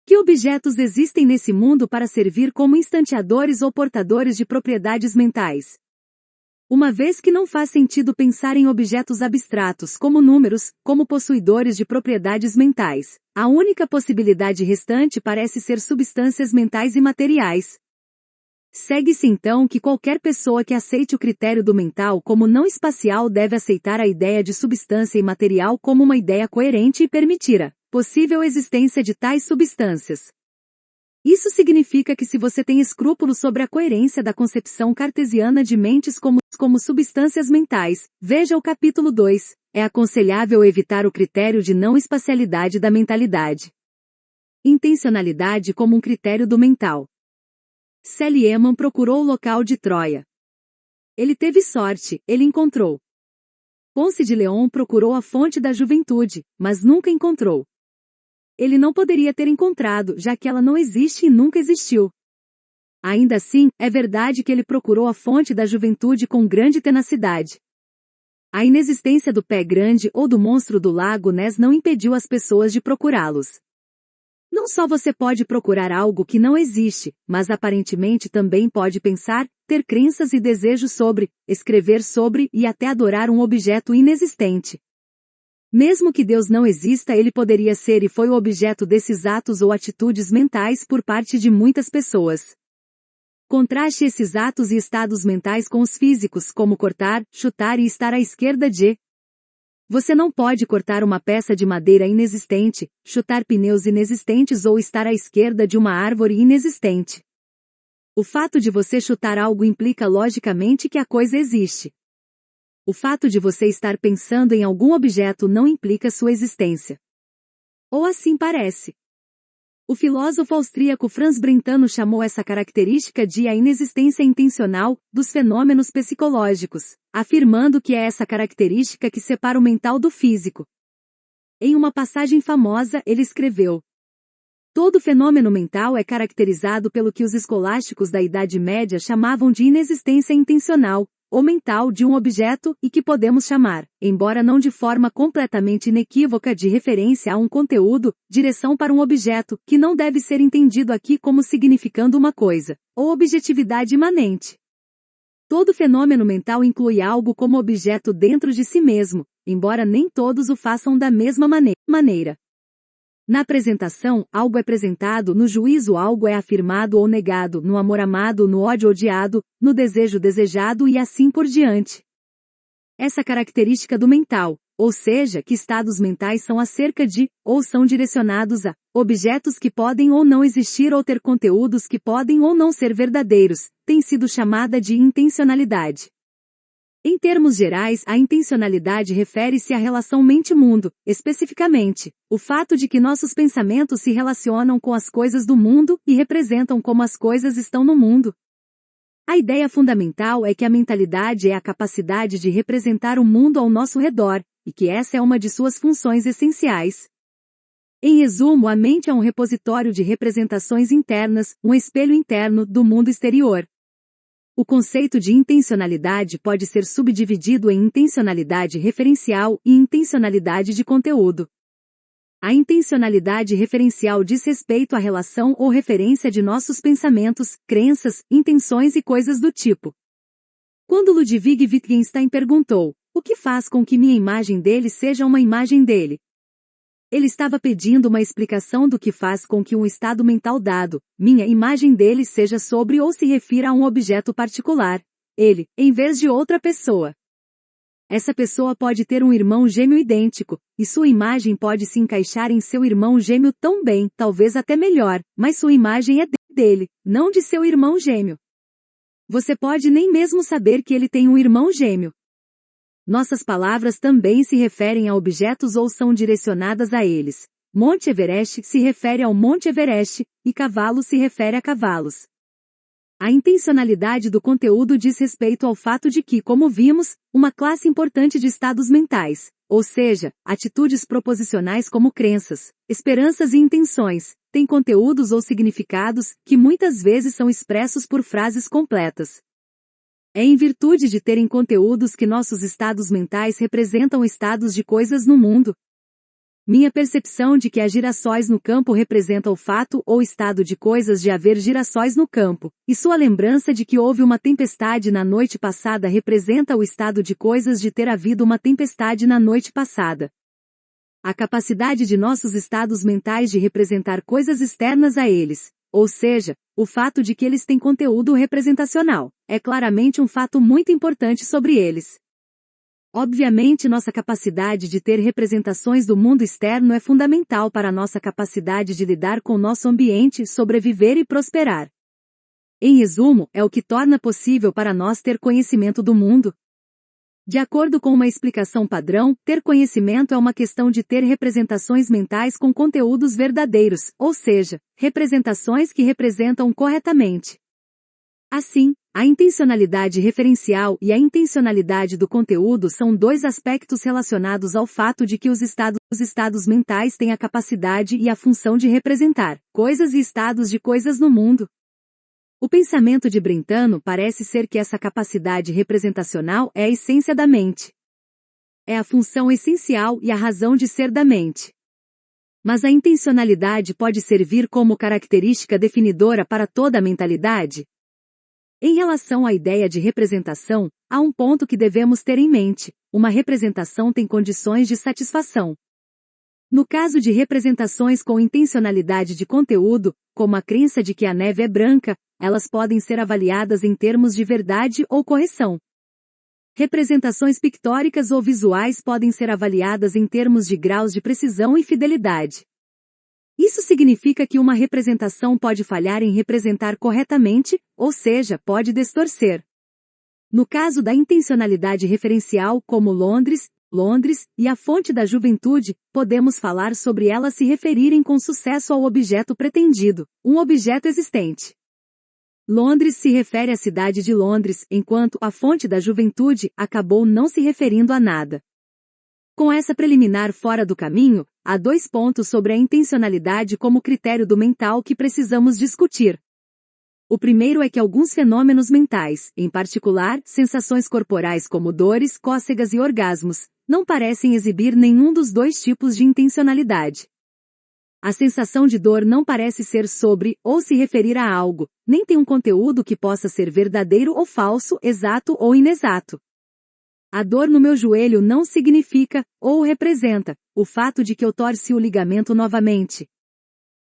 Que objetos existem nesse mundo para servir como instanteadores ou portadores de propriedades mentais? Uma vez que não faz sentido pensar em objetos abstratos como números, como possuidores de propriedades mentais, a única possibilidade restante parece ser substâncias mentais imateriais. Segue-se então que qualquer pessoa que aceite o critério do mental como não espacial deve aceitar a ideia de substância imaterial como uma ideia coerente e permitir a possível existência de tais substâncias. Isso significa que se você tem escrúpulos sobre a coerência da concepção cartesiana de mentes como substâncias mentais, veja o capítulo 2, é aconselhável evitar o critério de não espacialidade da mentalidade. Intencionalidade como um critério do mental. Sally Eman procurou o local de Troia. Ele teve sorte, ele encontrou. Ponce de León procurou a fonte da juventude, mas nunca encontrou. Ele não poderia ter encontrado, já que ela não existe e nunca existiu. Ainda assim, é verdade que ele procurou a fonte da juventude com grande tenacidade. A inexistência do pé grande ou do monstro do lago Ness não impediu as pessoas de procurá-los. Não só você pode procurar algo que não existe, mas aparentemente também pode pensar, ter crenças e desejos sobre, escrever sobre e até adorar um objeto inexistente. Mesmo que Deus não exista, ele poderia ser e foi o objeto desses atos ou atitudes mentais por parte de muitas pessoas. Contraste esses atos e estados mentais com os físicos, como cortar, chutar e estar à esquerda de. Você não pode cortar uma peça de madeira inexistente, chutar pneus inexistentes ou estar à esquerda de uma árvore inexistente. O fato de você chutar algo implica logicamente que a coisa existe. O fato de você estar pensando em algum objeto não implica sua existência. Ou assim parece. O filósofo austríaco Franz Brentano chamou essa característica de a inexistência intencional dos fenômenos psicológicos, afirmando que é essa característica que separa o mental do físico. Em uma passagem famosa, ele escreveu: todo fenômeno mental é caracterizado pelo que os escolásticos da Idade Média chamavam de inexistência intencional, ou mental de um objeto, e que podemos chamar, embora não de forma completamente inequívoca de referência a um conteúdo, direção para um objeto, que não deve ser entendido aqui como significando uma coisa, ou objetividade imanente. Todo fenômeno mental inclui algo como objeto dentro de si mesmo, embora nem todos o façam da mesma maneira. Na apresentação, algo é apresentado, no juízo algo é afirmado ou negado, no amor amado, no ódio odiado, no desejo desejado e assim por diante. Essa característica do mental, ou seja, que estados mentais são acerca de, ou são direcionados a, objetos que podem ou não existir ou ter conteúdos que podem ou não ser verdadeiros, tem sido chamada de intencionalidade. Em termos gerais, a intencionalidade refere-se à relação mente-mundo, especificamente, o fato de que nossos pensamentos se relacionam com as coisas do mundo e representam como as coisas estão no mundo. A ideia fundamental é que a mentalidade é a capacidade de representar o mundo ao nosso redor, e que essa é uma de suas funções essenciais. Em resumo, a mente é um repositório de representações internas, um espelho interno do mundo exterior. O conceito de intencionalidade pode ser subdividido em intencionalidade referencial e intencionalidade de conteúdo. A intencionalidade referencial diz respeito à relação ou referência de nossos pensamentos, crenças, intenções e coisas do tipo. Quando Ludwig Wittgenstein perguntou, o que faz com que minha imagem dele seja uma imagem dele? Ele estava pedindo uma explicação do que faz com que um estado mental dado, minha imagem dele, seja sobre ou se refira a um objeto particular, ele, em vez de outra pessoa. Essa pessoa pode ter um irmão gêmeo idêntico, e sua imagem pode se encaixar em seu irmão gêmeo tão bem, talvez até melhor, mas sua imagem é dele, não de seu irmão gêmeo. Você pode nem mesmo saber que ele tem um irmão gêmeo. Nossas palavras também se referem a objetos ou são direcionadas a eles. Monte Everest se refere ao Monte Everest, e cavalo se refere a cavalos. A intencionalidade do conteúdo diz respeito ao fato de que, como vimos, uma classe importante de estados mentais, ou seja, atitudes proposicionais como crenças, esperanças e intenções, tem conteúdos ou significados, que muitas vezes são expressos por frases completas. É em virtude de terem conteúdos que nossos estados mentais representam estados de coisas no mundo. Minha percepção de que há girassóis no campo representa o fato ou estado de coisas de haver girassóis no campo, e sua lembrança de que houve uma tempestade na noite passada representa o estado de coisas de ter havido uma tempestade na noite passada. A capacidade de nossos estados mentais de representar coisas externas a eles, ou seja, o fato de que eles têm conteúdo representacional, é claramente um fato muito importante sobre eles. Obviamente, nossa capacidade de ter representações do mundo externo é fundamental para a nossa capacidade de lidar com nosso ambiente, sobreviver e prosperar. Em resumo, é o que torna possível para nós ter conhecimento do mundo. De acordo com uma explicação padrão, ter conhecimento é uma questão de ter representações mentais com conteúdos verdadeiros, ou seja, representações que representam corretamente. Assim, a intencionalidade referencial e a intencionalidade do conteúdo são dois aspectos relacionados ao fato de que os estados mentais têm a capacidade e a função de representar coisas e estados de coisas no mundo. O pensamento de Brentano parece ser que essa capacidade representacional é a essência da mente. É a função essencial e a razão de ser da mente. Mas a intencionalidade pode servir como característica definidora para toda a mentalidade? Em relação à ideia de representação, há um ponto que devemos ter em mente: uma representação tem condições de satisfação. No caso de representações com intencionalidade de conteúdo, como a crença de que a neve é branca, elas podem ser avaliadas em termos de verdade ou correção. Representações pictóricas ou visuais podem ser avaliadas em termos de graus de precisão e fidelidade. Isso significa que uma representação pode falhar em representar corretamente, ou seja, pode distorcer. No caso da intencionalidade referencial, como Londres, e a fonte da juventude, podemos falar sobre elas se referirem com sucesso ao objeto pretendido, um objeto existente. Londres se refere à cidade de Londres, enquanto a fonte da juventude acabou não se referindo a nada. Com essa preliminar fora do caminho, há 2 pontos sobre a intencionalidade como critério do mental que precisamos discutir. O primeiro é que alguns fenômenos mentais, em particular, sensações corporais como dores, cócegas e orgasmos, não parecem exibir nenhum dos 2 tipos de intencionalidade. A sensação de dor não parece ser sobre, ou se referir a algo, nem tem um conteúdo que possa ser verdadeiro ou falso, exato ou inexato. A dor no meu joelho não significa, ou representa, o fato de que eu torci o ligamento novamente.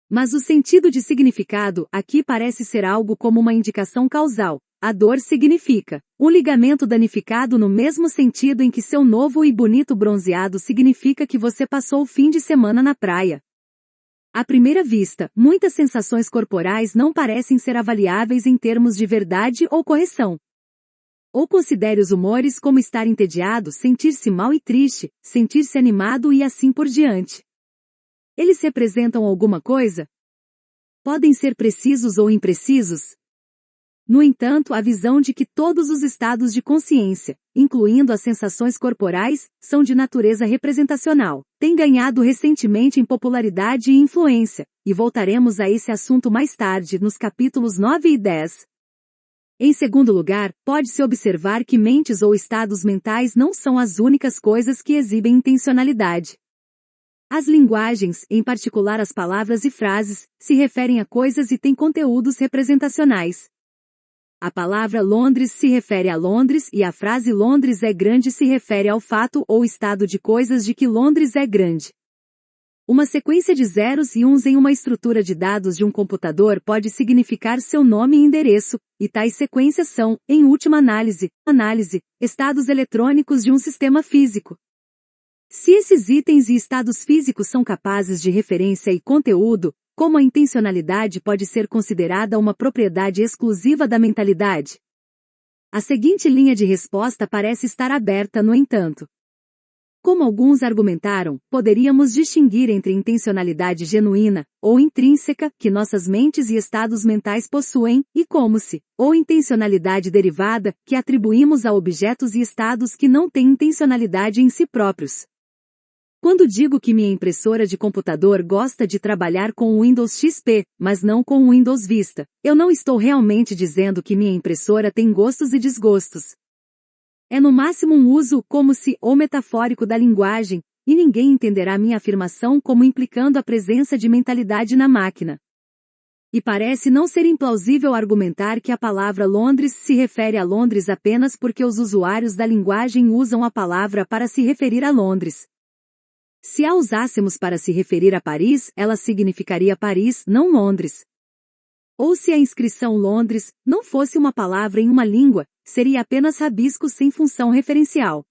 Mas o sentido de significado aqui parece ser algo como uma indicação causal. A dor significa um ligamento danificado no mesmo sentido em que seu novo e bonito bronzeado significa que você passou o fim de semana na praia. À primeira vista, muitas sensações corporais não parecem ser avaliáveis em termos de verdade ou correção. Ou considere os humores como estar entediado, sentir-se mal e triste, sentir-se animado e assim por diante. Eles representam alguma coisa? Podem ser precisos ou imprecisos? No entanto, a visão de que todos os estados de consciência, incluindo as sensações corporais, são de natureza representacional, tem ganhado recentemente em popularidade e influência, e voltaremos a esse assunto mais tarde nos capítulos 9 e 10. Em segundo lugar, pode-se observar que mentes ou estados mentais não são as únicas coisas que exibem intencionalidade. As linguagens, em particular as palavras e frases, se referem a coisas e têm conteúdos representacionais. A palavra Londres se refere a Londres e a frase Londres é grande se refere ao fato ou estado de coisas de que Londres é grande. Uma sequência de zeros e uns em uma estrutura de dados de um computador pode significar seu nome e endereço, e tais sequências são, em última análise, estados eletrônicos de um sistema físico. Se esses itens e estados físicos são capazes de referência e conteúdo, como a intencionalidade pode ser considerada uma propriedade exclusiva da mentalidade? A seguinte linha de resposta parece estar aberta, no entanto. Como alguns argumentaram, poderíamos distinguir entre intencionalidade genuína, ou intrínseca, que nossas mentes e estados mentais possuem, e como-se, ou intencionalidade derivada, que atribuímos a objetos e estados que não têm intencionalidade em si próprios. Quando digo que minha impressora de computador gosta de trabalhar com o Windows XP, mas não com o Windows Vista, eu não estou realmente dizendo que minha impressora tem gostos e desgostos. É no máximo um uso como-se ou metafórico da linguagem, e ninguém entenderá minha afirmação como implicando a presença de mentalidade na máquina. E parece não ser implausível argumentar que a palavra Londres se refere a Londres apenas porque os usuários da linguagem usam a palavra para se referir a Londres. Se a usássemos para se referir a Paris, ela significaria Paris, não Londres. Ou se a inscrição Londres não fosse uma palavra em uma língua, seria apenas rabisco sem função referencial.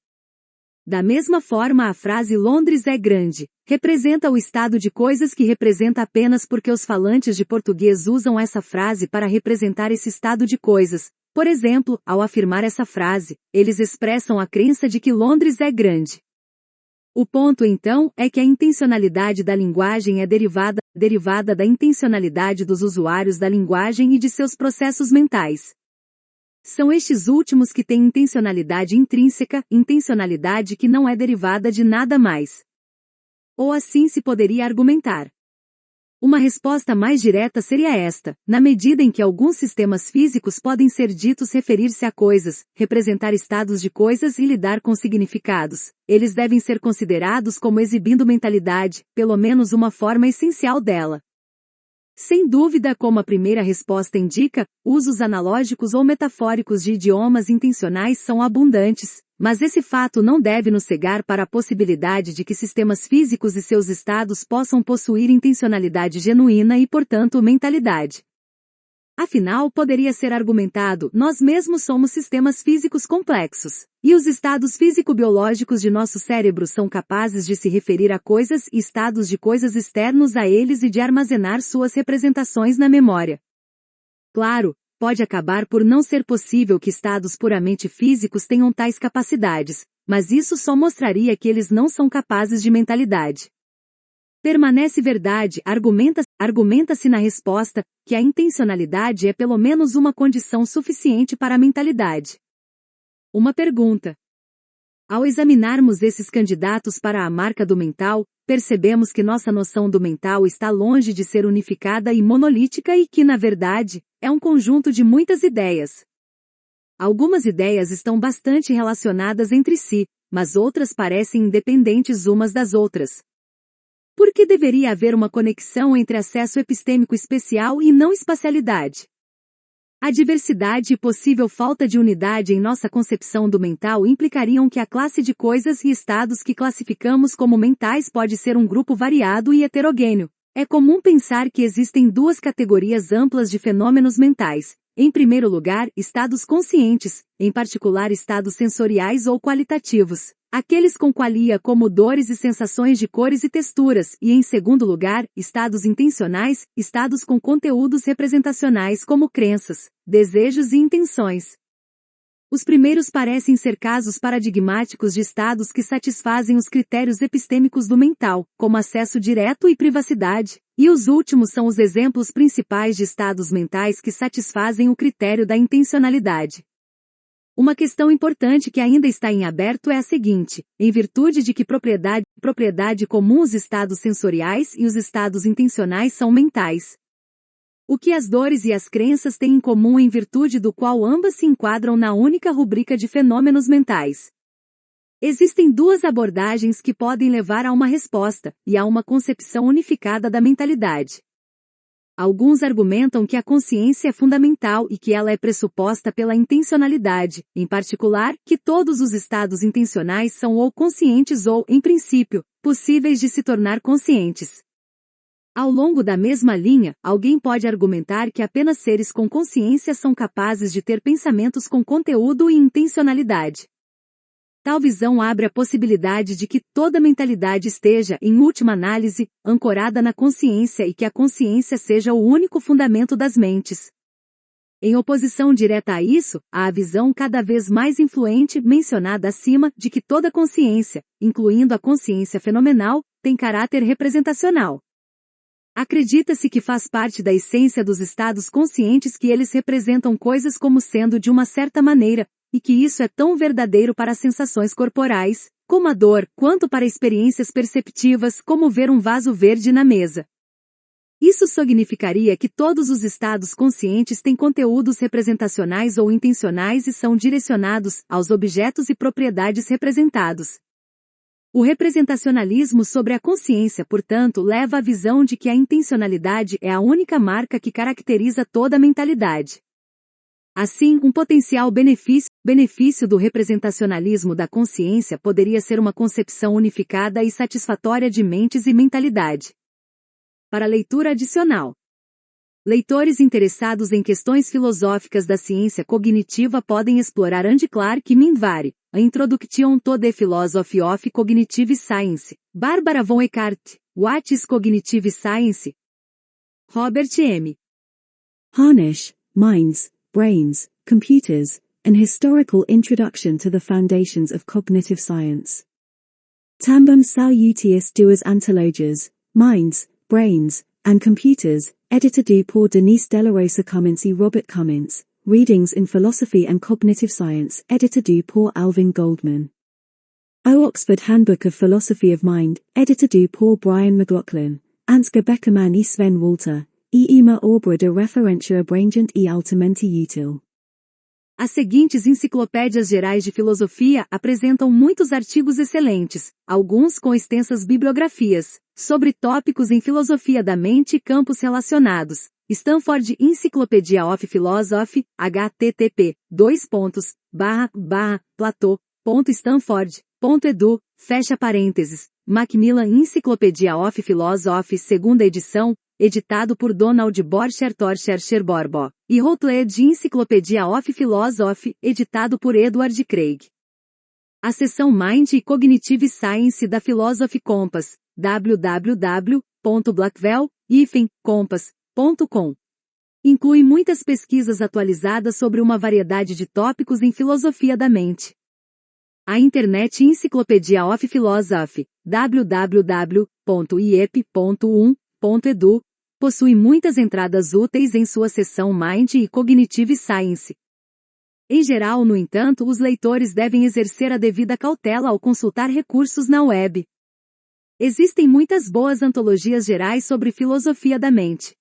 Da mesma forma, a frase Londres é grande representa o estado de coisas que representa apenas porque os falantes de português usam essa frase para representar esse estado de coisas. Por exemplo, ao afirmar essa frase, eles expressam a crença de que Londres é grande. O ponto então é que a intencionalidade da linguagem é derivada da intencionalidade dos usuários da linguagem e de seus processos mentais. São estes últimos que têm intencionalidade intrínseca, intencionalidade que não é derivada de nada mais. Ou assim se poderia argumentar. Uma resposta mais direta seria esta: na medida em que alguns sistemas físicos podem ser ditos referir-se a coisas, representar estados de coisas e lidar com significados, eles devem ser considerados como exibindo mentalidade, pelo menos uma forma essencial dela. Sem dúvida, como a primeira resposta indica, usos analógicos ou metafóricos de idiomas intencionais são abundantes, mas esse fato não deve nos cegar para a possibilidade de que sistemas físicos e seus estados possam possuir intencionalidade genuína e, portanto, mentalidade. Afinal, poderia ser argumentado, nós mesmos somos sistemas físicos complexos, e os estados físico-biológicos de nosso cérebro são capazes de se referir a coisas e estados de coisas externos a eles e de armazenar suas representações na memória. Claro, pode acabar por não ser possível que estados puramente físicos tenham tais capacidades, mas isso só mostraria que eles não são capazes de mentalidade. Permanece verdade, argumenta-se na resposta, que a intencionalidade é pelo menos uma condição suficiente para a mentalidade. Uma pergunta. Ao examinarmos esses candidatos para a marca do mental, percebemos que nossa noção do mental está longe de ser unificada e monolítica e que, na verdade, é um conjunto de muitas ideias. Algumas ideias estão bastante relacionadas entre si, mas outras parecem independentes umas das outras. Por que deveria haver uma conexão entre acesso epistêmico especial e não espacialidade? A diversidade e possível falta de unidade em nossa concepção do mental implicariam que a classe de coisas e estados que classificamos como mentais pode ser um grupo variado e heterogêneo. É comum pensar que existem duas categorias amplas de fenômenos mentais. Em primeiro lugar, estados conscientes, em particular estados sensoriais ou qualitativos. Aqueles com qualia como dores e sensações de cores e texturas, e em segundo lugar, estados intencionais, estados com conteúdos representacionais como crenças, desejos e intenções. Os primeiros parecem ser casos paradigmáticos de estados que satisfazem os critérios epistêmicos do mental, como acesso direto e privacidade, E os últimos são os exemplos principais de estados mentais que satisfazem o critério da intencionalidade. Uma questão importante que ainda está em aberto é a seguinte: em virtude de que propriedade comum os estados sensoriais e os estados intencionais são mentais. O que as dores e as crenças têm em comum em virtude do qual ambas se enquadram na única rubrica de fenômenos mentais. Existem duas abordagens que podem levar a uma resposta, e a uma concepção unificada da mentalidade. Alguns argumentam que a consciência é fundamental e que ela é pressuposta pela intencionalidade, em particular, que todos os estados intencionais são ou conscientes ou, em princípio, possíveis de se tornar conscientes. Ao longo da mesma linha, alguém pode argumentar que apenas seres com consciência são capazes de ter pensamentos com conteúdo e intencionalidade. Tal visão abre a possibilidade de que toda mentalidade esteja, em última análise, ancorada na consciência e que a consciência seja o único fundamento das mentes. Em oposição direta a isso, há a visão cada vez mais influente mencionada acima de que toda consciência, incluindo a consciência fenomenal, tem caráter representacional. Acredita-se que faz parte da essência dos estados conscientes que eles representam coisas como sendo de uma certa maneira, e que isso é tão verdadeiro para as sensações corporais, como a dor, quanto para experiências perceptivas, como ver um vaso verde na mesa. Isso significaria que todos os estados conscientes têm conteúdos representacionais ou intencionais e são direcionados aos objetos e propriedades representados. O representacionalismo sobre a consciência, portanto, leva à visão de que a intencionalidade é a única marca que caracteriza toda a mentalidade. Assim, um potencial benefício do representacionalismo da consciência poderia ser uma concepção unificada e satisfatória de mentes e mentalidade. Para leitura adicional. Leitores interessados em questões filosóficas da ciência cognitiva podem explorar Andy Clark e Minvari, a Introduction to the Philosophy of Cognitive Science, Barbara von Eckart, What is Cognitive Science? Robert M. Harnish, Minds, Brains, Computers, An Historical Introduction to the Foundations of Cognitive Science. Tambum salutius duas antologias, Minds, Brains, and Computers, edited por Denise Delarosa Cummins e Robert Cummins, Readings in Philosophy and Cognitive Science, edited por Alvin Goldman. O Oxford Handbook of Philosophy of Mind, edited por Brian McLaughlin, Ansgar Beckerman e Sven Walter, e uma obra de referência abrangente e altamente útil. As seguintes enciclopédias gerais de filosofia apresentam muitos artigos excelentes, alguns com extensas bibliografias, sobre tópicos em filosofia da mente e campos relacionados. Stanford Encyclopedia of Philosophy, http://plateau.stanford.edu, fecha parênteses. Macmillan Encyclopedia of Philosophy, segunda edição, editado por Donald Borcher Torcher Borbo, e Routledge Encyclopedia of Philosophy, editado por Edward Craig. A seção Mind e Cognitive Science da Philosophy Compass, www.blackwell-compass.com. Inclui muitas pesquisas atualizadas sobre uma variedade de tópicos em filosofia da mente. A Internet Encyclopedia of Philosophy, www.iep.1.edu, possui muitas entradas úteis em sua seção Mind e Cognitive Science. Em geral, no entanto, os leitores devem exercer a devida cautela ao consultar recursos na web. Existem muitas boas antologias gerais sobre filosofia da mente.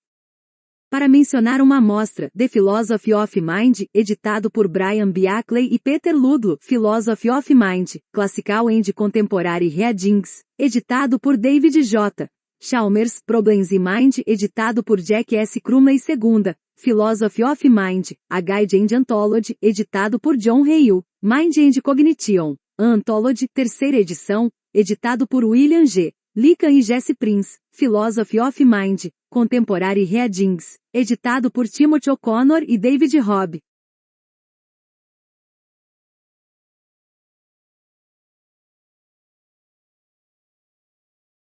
Para mencionar uma amostra, The Philosophy of Mind, editado por Brian Biackley e Peter Ludlow, Philosophy of Mind, Classical and Contemporary Readings, editado por David J. Chalmers, Problems in Mind, editado por Jack S. Crumley II, Philosophy of Mind, A Guide and Anthology, editado por John Rayl, Mind and Cognition, a Anthology, terceira edição, editado por William G. Lican e Jesse Prince, Philosophy of Mind, Contemporary Readings, editado por Timothy O'Connor e David Robb.